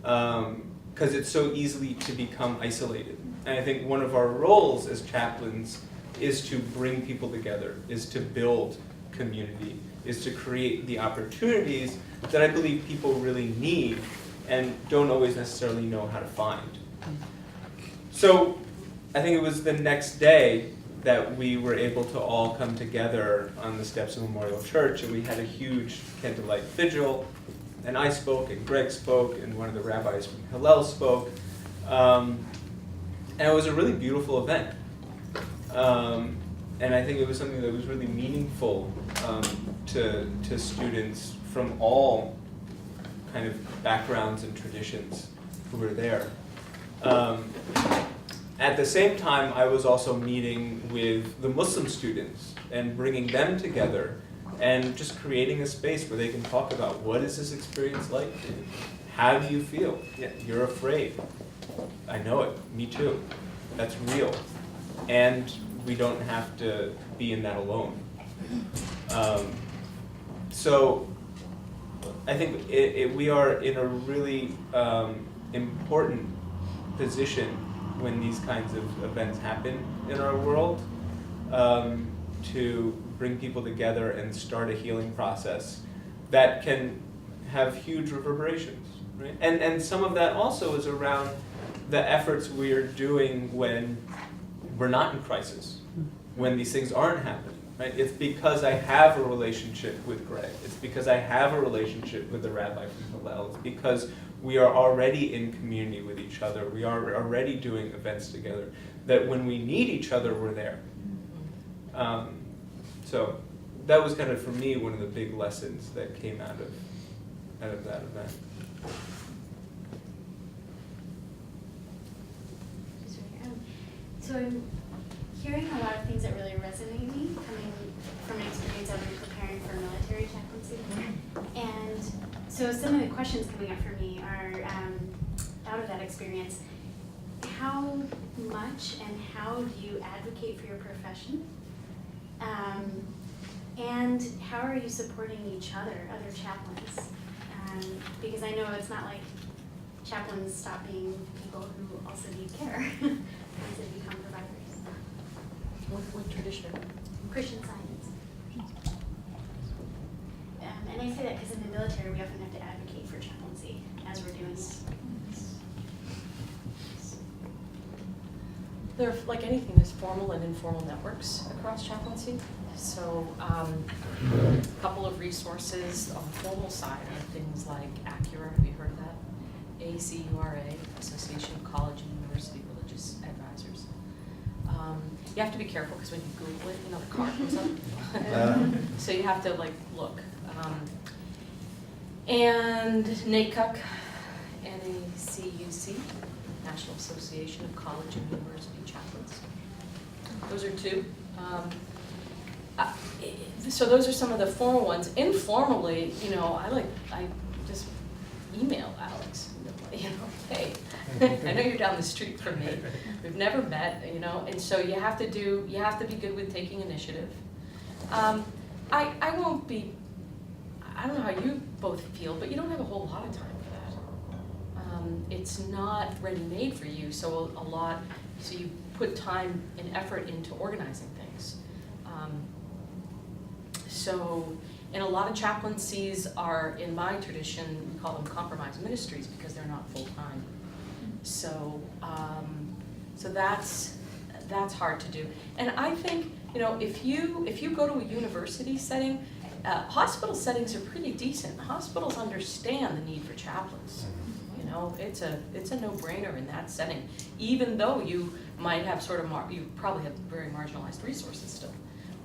Because it's so easily to become isolated. And I think one of our roles as chaplains is to bring people together, is to build community, is to create the opportunities that I believe people really need and don't always necessarily know how to find. So I think it was the next day that we were able to all come together on the steps of Memorial Church, and we had a huge candlelight vigil, and I spoke, and Greg spoke, and one of the rabbis from Hillel spoke, and it was a really beautiful event. And I think it was something that was really meaningful to students from all kind of backgrounds and traditions who were there. At the same time, I was also meeting with the Muslim students and bringing them together and just creating a space where they can talk about what is this experience like? How do you feel? Yeah, you're afraid. I know it. Me too. That's real. And we don't have to be in that alone. So I think we are in a really important position when these kinds of events happen in our world, to bring people together and start a healing process that can have huge reverberations, right? And some of that also is around the efforts we're doing when we're not in crisis, when these things aren't happening, right? It's because I have a relationship with Greg. It's because I have a relationship with the rabbi from Hillel. It's because we are already in community with each other. We are already doing events together, that when we need each other, we're there. So that was kind of, for me, one of the big lessons that came out of that event. So I'm hearing a lot of things that really resonate with me, coming from an experience of preparing for military chaplaincy. And so some of the questions coming up for me are, out of that experience, how much and how do you advocate for your profession? And how are you supporting each other, other chaplains? Because I know it's not like chaplains stop being people who also need care once they become providers. What tradition? Christian Science. And I say that because in the military we often have to advocate for chaplaincy as we're doing it. There, like anything, there's formal and informal networks across chaplaincy. So a couple of resources on the formal side are things like ACURA, have you heard of that? ACURA, Association of College and University Religious Advisors. You have to be careful because when you Google it, you know, the card comes up. So you have to look. And NACUC, NACUC, National Association of College and University Chaplains. Those are two. So those are some of the formal ones. Informally, I just email Alex, hey, I know you're down the street from me. We've never met, and so you have to be good with taking initiative. I won't be, I don't know how you both feel, but you don't have a whole lot of time for that. It's not ready-made for you, so you put time and effort into organizing things. And a lot of chaplaincies are, in my tradition, we call them compromise ministries because they're not full-time. So that's hard to do. And I think, if you go to a university setting, hospital settings are pretty decent. Hospitals understand the need for chaplains. It's a no-brainer in that setting, even though you might have you probably have very marginalized resources still.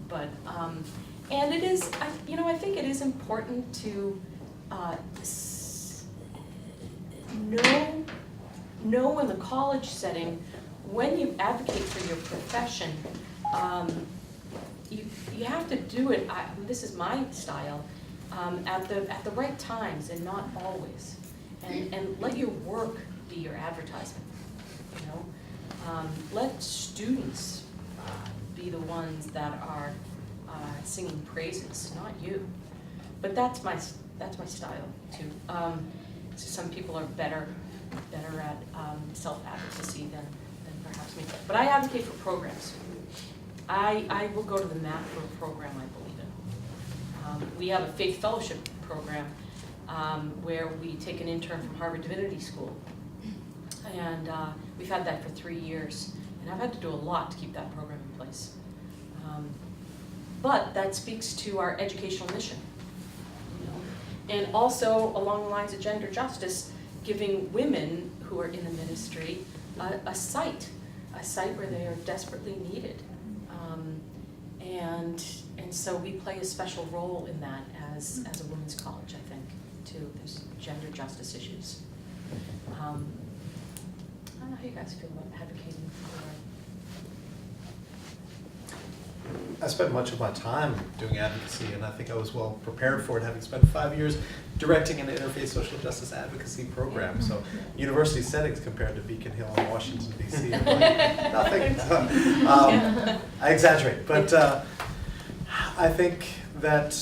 But and it is, I think it is important to know in the college setting, when you advocate for your profession, you have to do it, this is my style, at the right times and not always. And let your work be your advertisement, Let students be the ones that are singing praises, not you. But that's my style too. So some people are better at self-advocacy than perhaps me. But I advocate for programs. I will go to the mat for a program I believe in. We have a faith fellowship program where we take an intern from Harvard Divinity School. And we've had that for 3 years. And I've had to do a lot to keep that program in place. But that speaks to our educational mission. You know? And also along the lines of gender justice, giving women who are in the ministry a site where they are desperately needed. And so we play a special role in that as a women's college, I think, too. There's gender justice issues. I don't know how you guys feel about advocating for. I spent much of my time doing advocacy, and I think I was well prepared for it, having spent 5 years directing an interfaith social justice advocacy program. So university settings compared to Beacon Hill and Washington, D.C. I'm like, nothing. I exaggerate, but I think that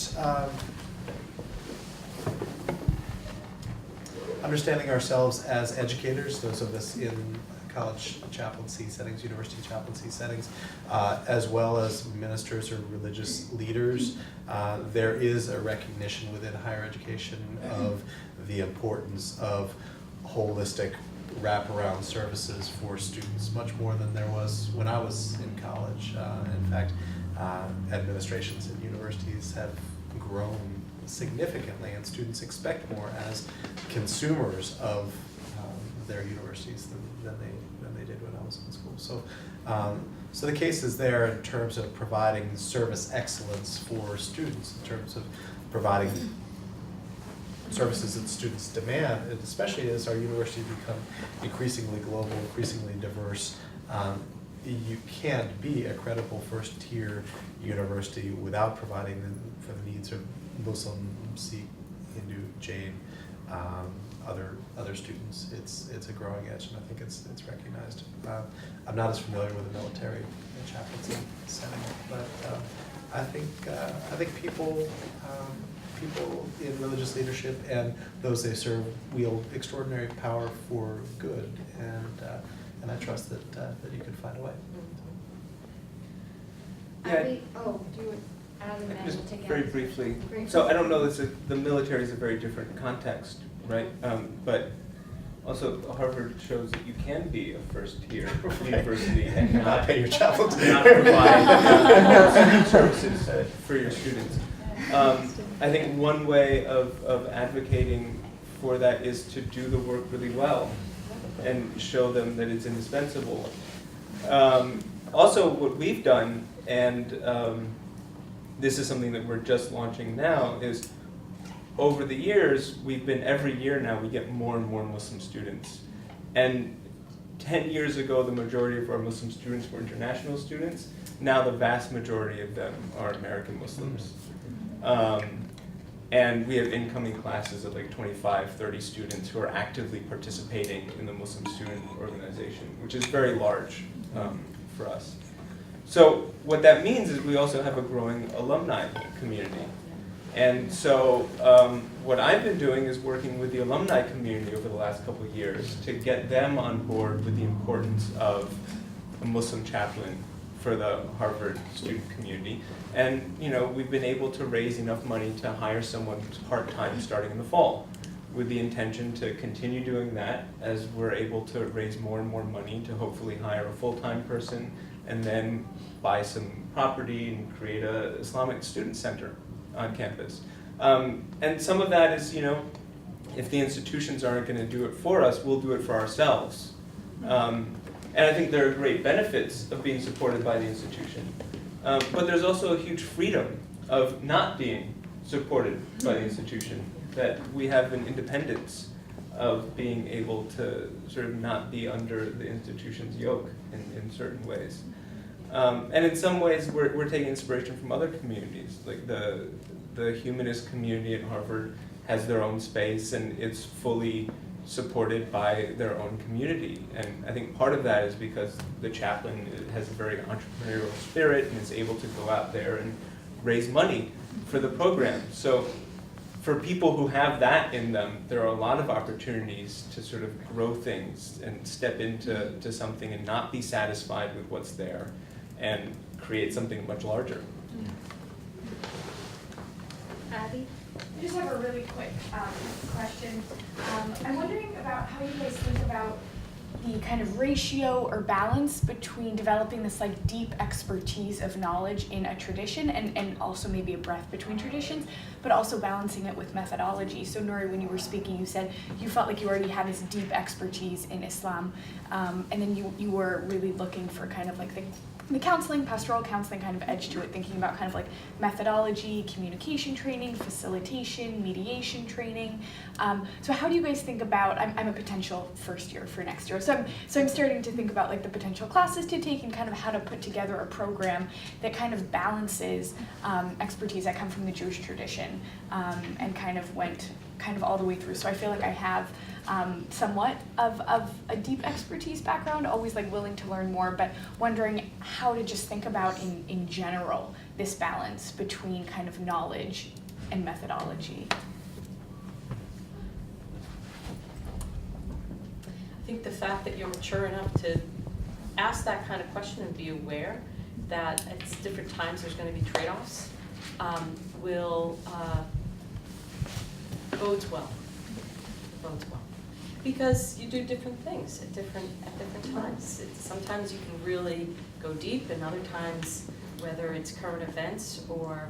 understanding ourselves as educators, those of us in college chaplaincy settings, university chaplaincy settings, as well as ministers or religious leaders, there is a recognition within higher education of the importance of holistic wraparound services for students, much more than there was when I was in college. In fact, administrations at universities have grown significantly, and students expect more as consumers of their universities than they did when I was in school. So, so the case is there in terms of providing service excellence for students, in terms of providing services that students demand, and especially as our universities become increasingly global, increasingly diverse. You can't be a credible first-tier university without providing for the needs of Muslim, Sikh, Hindu, Jain, other students. It's a growing edge, and I think it's recognized. I'm not as familiar with the military and chaplaincy setting, but I think people in religious leadership and those they serve wield extraordinary power for good, and I trust that you can find a way. Yeah. Do you add and then Just we'll take very Alex? briefly. Great. So I don't know, the military is a very different context, right? But also Harvard shows that you can be a first-tier university and not pay your chaplain. not provide services for your students. I think one way of advocating for that is to do the work really well and show them that it's indispensable. Also, what we've done, and this is something that we're just launching now, is over the years, every year now, we get more and more Muslim students. And 10 years ago, the majority of our Muslim students were international students. Now the vast majority of them are American Muslims. And we have incoming classes of like 25, 30 students who are actively participating in the Muslim student organization, which is very large for us. So what that means is we also have a growing alumni community. And so what I've been doing is working with the alumni community over the last couple of years to get them on board with the importance of a Muslim chaplain for the Harvard student community. And we've been able to raise enough money to hire someone part-time starting in the fall, with the intention to continue doing that as we're able to raise more and more money to hopefully hire a full-time person and then buy some property and create an Islamic student center on campus. And some of that is, if the institutions aren't going to do it for us, we'll do it for ourselves. And I think there are great benefits of being supported by the institution. But there's also a huge freedom of not being supported by the institution, that we have an independence of being able to sort of not be under the institution's yoke in certain ways. And in some ways, we're taking inspiration from other communities. Like the humanist community at Harvard has their own space, and it's fully supported by their own community. And I think part of that is because the chaplain has a very entrepreneurial spirit and is able to go out there and raise money for the program. So for people who have that in them, there are a lot of opportunities to sort of grow things and step into something and not be satisfied with what's there and create something much larger. Abby? I just have a really quick question. I'm wondering about how you guys think about the kind of ratio or balance between developing this like deep expertise of knowledge in a tradition and also maybe a breadth between traditions, but also balancing it with methodology. So Nuri, when you were speaking, you said you felt like you already had this deep expertise in Islam, and then you were really looking for kind of like the counseling, pastoral counseling kind of edge to it, thinking about kind of like methodology, communication training, facilitation, mediation training. So how do you guys think about, I'm a potential first year for next year, so I'm starting to think about like the potential classes to take and kind of how to put together a program that kind of balances expertise that come from the Jewish tradition and kind of went kind of all the way through. So I feel like I have somewhat of a deep expertise background, always like willing to learn more, but wondering how to just think about in general this balance between kind of knowledge and methodology. I think the fact that you're mature enough to ask that kind of question and be aware that at different times there's going to be trade-offs bodes well. Because you do different things at different times. Sometimes you can really go deep, and other times, whether it's current events or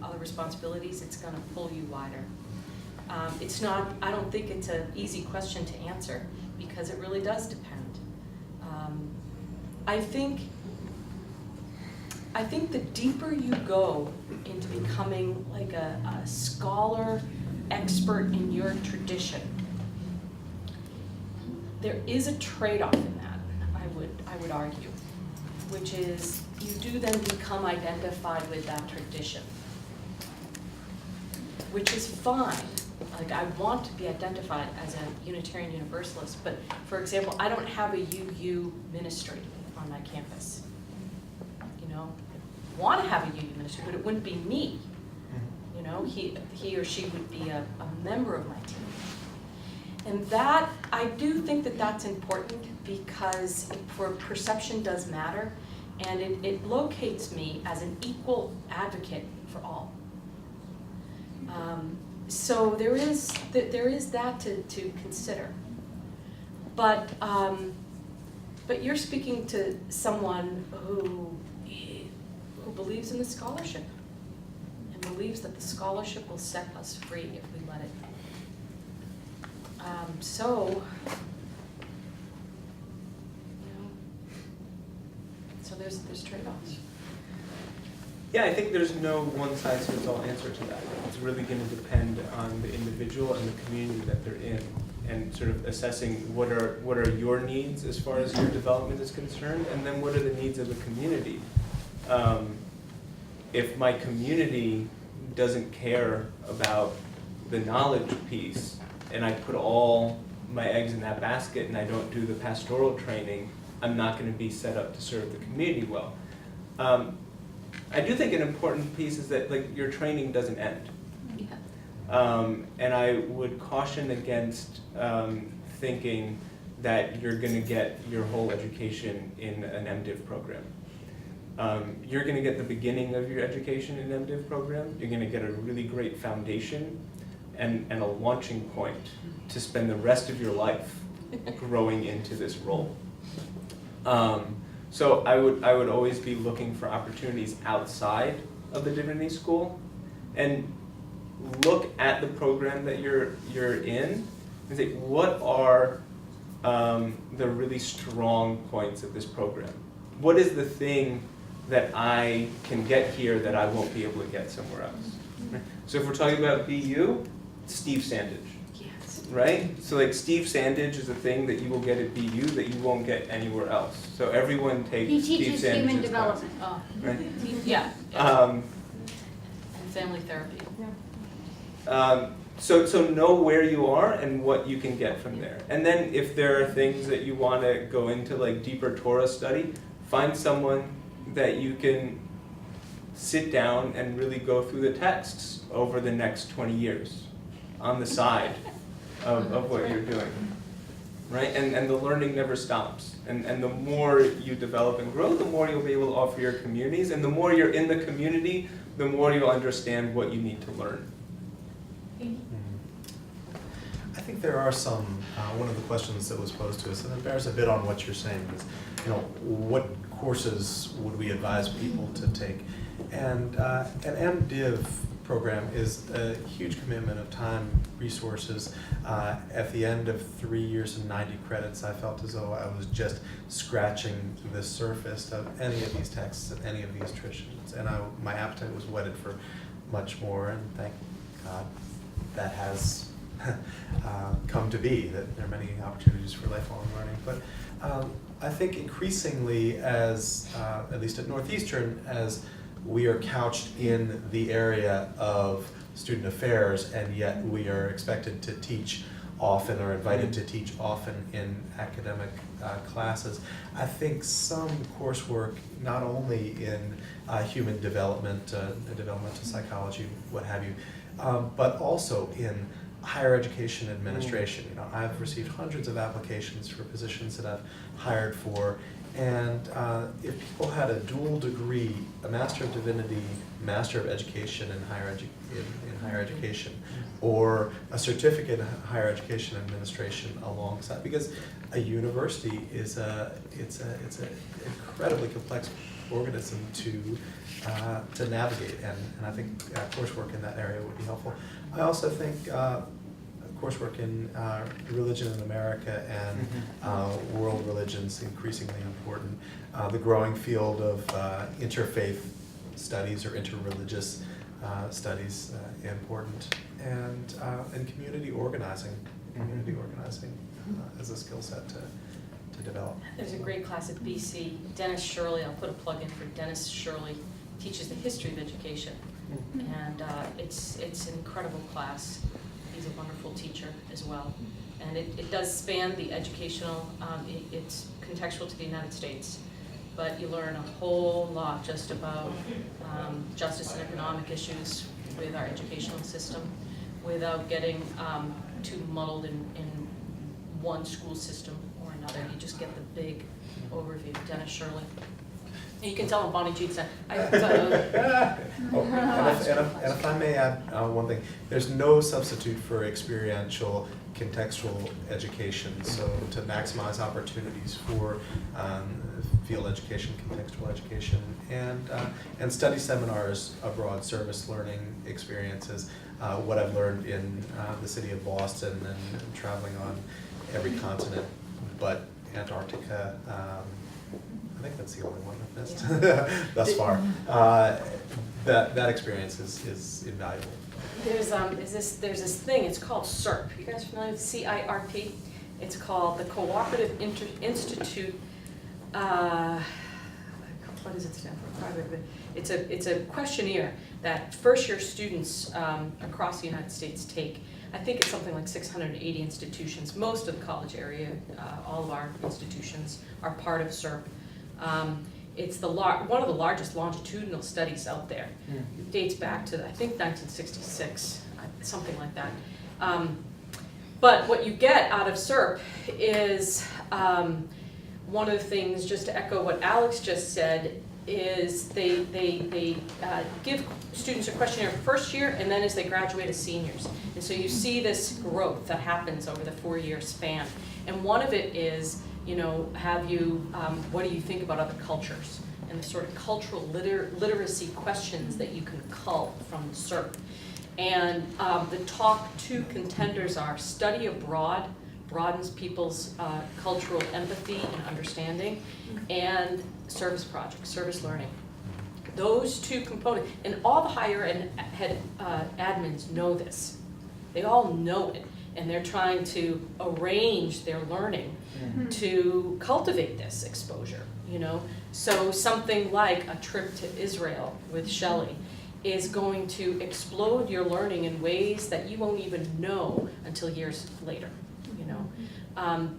other responsibilities, it's going to pull you wider. It's not. I don't think it's an easy question to answer because it really does depend. I think the deeper you go into becoming like a scholar, expert in your tradition, there is a trade-off in that, I would argue, which is you do then become identified with that tradition, which is fine. Like, I want to be identified as a Unitarian Universalist, but for example, I don't have a UU ministry on my campus. You know, I want to have a UU ministry, but it wouldn't be me. You know, he or she would be a member of my team. And that, I do think that that's important because for perception does matter, and it locates me as an equal advocate for all. So there is that to consider. But you're speaking to someone who believes in the scholarship and believes that the scholarship will set us free if we let it. So there's trade-offs. Yeah, I think there's no one-size-fits-all answer to that. It's really going to depend on the individual and the community that they're in, and sort of assessing what are your needs as far as your development is concerned, and then what are the needs of the community. If my community doesn't care about the knowledge piece, and I put all my eggs in that basket and I don't do the pastoral training, I'm not going to be set up to serve the community well. I do think an important piece is that like your training doesn't end. Yeah. And I would caution against thinking that you're going to get your whole education in an MDiv program. You're going to get the beginning of your education in an MDiv program. You're going to get a really great foundation and a launching point to spend the rest of your life growing into this role. So I would always be looking for opportunities outside of the divinity school, and look at the program that you're in and say, what are the really strong points of this program? What is the thing that I can get here that I won't be able to get somewhere else? So if we're talking about BU, Steve Sandage. Yes. Right? So like Steve Sandage is a thing that you will get at BU that you won't get anywhere else. So everyone takes He Steve teaches Sandage's human class. development. Oh. Right? Yeah. Um, And family therapy. So know where you are and what you can get from there. And then if there are things that you want to go into, like deeper Torah study, find someone that you can sit down and really go through the texts over the next 20 years on the side of what you're doing. Right? And the learning never stops. And the more you develop and grow, the more you'll be able to offer your communities. And the more you're in the community, the more you'll understand what you need to learn. I think there are some, one of the questions that was posed to us, and it bears a bit on what you're saying, is, what courses would we advise people to take? And an MDiv program is a huge commitment of time, resources. At the end of 3 years and 90 credits, I felt as though I was just scratching the surface of any of these texts and any of these traditions. And my appetite was whetted for much more, and thank God that has come to be, that there are many opportunities for lifelong learning. But I think increasingly, as at least at Northeastern, as we are couched in the area of student affairs, and yet we are expected to teach often or invited to teach often in academic classes. I think some coursework, not only in human development, developmental psychology, what have you, but also in higher education administration. I've received hundreds of applications for positions that I've hired for, and if people had a dual degree, a Master of Divinity, Master of Education in higher education, or a certificate in higher education administration alongside, because a university is it's an incredibly complex organism to navigate, and I think coursework in that area would be helpful. I also think coursework in religion in America and world religions increasingly important. The growing field of interfaith studies or interreligious studies important, and community organizing. Community organizing as a skill set to develop. There's a great class at BC. Dennis Shirley, I'll put a plug in for Dennis Shirley, teaches the history of education. And it's an incredible class. He's a wonderful teacher as well. And it does span the educational, it's contextual to the United States. But you learn a whole lot just about justice and economic issues with our educational system without getting too muddled in one school system or another. You just get the big overview. Dennis Shirley. And you can tell him Bonnie Jeet said. And if I may add one thing, there's no substitute for experiential, contextual education. So to maximize opportunities for field education, contextual education, and study seminars abroad, service learning experiences. What I've learned in the city of Boston and traveling on every continent but Antarctica. I think that's the only one I've missed thus far. That experience is invaluable. There's this thing. It's called CIRP. You guys familiar with CIRP? It's called the Cooperative Institute. What does it stand for? It's a questionnaire that first-year students across the United States take. I think it's something like 680 institutions. Most of the college area, all of our institutions are part of CIRP. It's one of the largest longitudinal studies out there. It dates back to, I think, 1966, something like that. But what you get out of CIRP is one of the things, just to echo what Alex just said, is they give students a questionnaire first year, and then as they graduate as seniors. And so you see this growth that happens over the 4-year span. And one of it is, what do you think about other cultures? And the sort of cultural literacy questions that you can cull from CIRP. And the top 2 contenders are study abroad, broadens people's cultural empathy and understanding, and service projects, service learning. Those 2 components, and all the higher ed admins know this. They all know it, and they're trying to arrange their learning to cultivate this exposure, So something like a trip to Israel with Shelly is going to explode your learning in ways that you won't even know until years later, you know.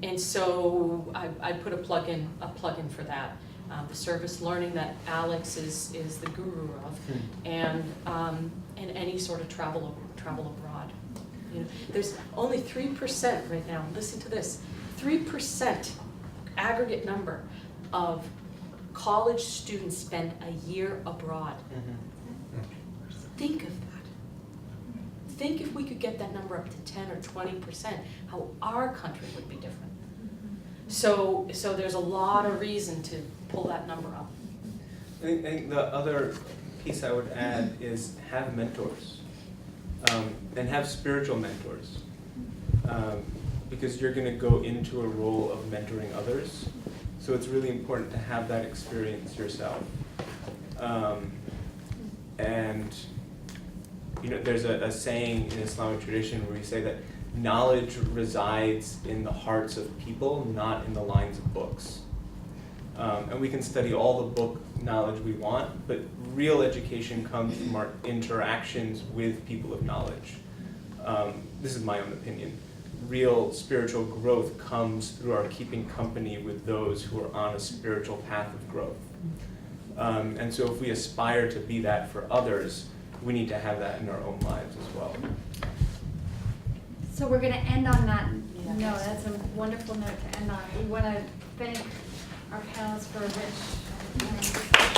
And so I put a plug in for that. The service learning that Alex is the guru of, and any sort of travel abroad. You know, there's only 3% right now. Listen to this: 3% aggregate number of college students spend a year abroad. Think of that. Think if we could get that number up to 10 or 20%, how our country would be different. So there's a lot of reason to pull that number up. I think the other piece I would add is have mentors, and have spiritual mentors, because you're going to go into a role of mentoring others. So it's really important to have that experience yourself. And you know, there's a saying in Islamic tradition where we say that knowledge resides in the hearts of people, not in the lines of books. And we can study all the book knowledge we want, but real education comes from our interactions with people of knowledge. This is my own opinion. Real spiritual growth comes through our keeping company with those who are on a spiritual path of growth. And so if we aspire to be that for others, we need to have that in our own lives as well. So we're going to end on that Yeah. note. That's a wonderful note to end on. We want to thank our panelists for a rich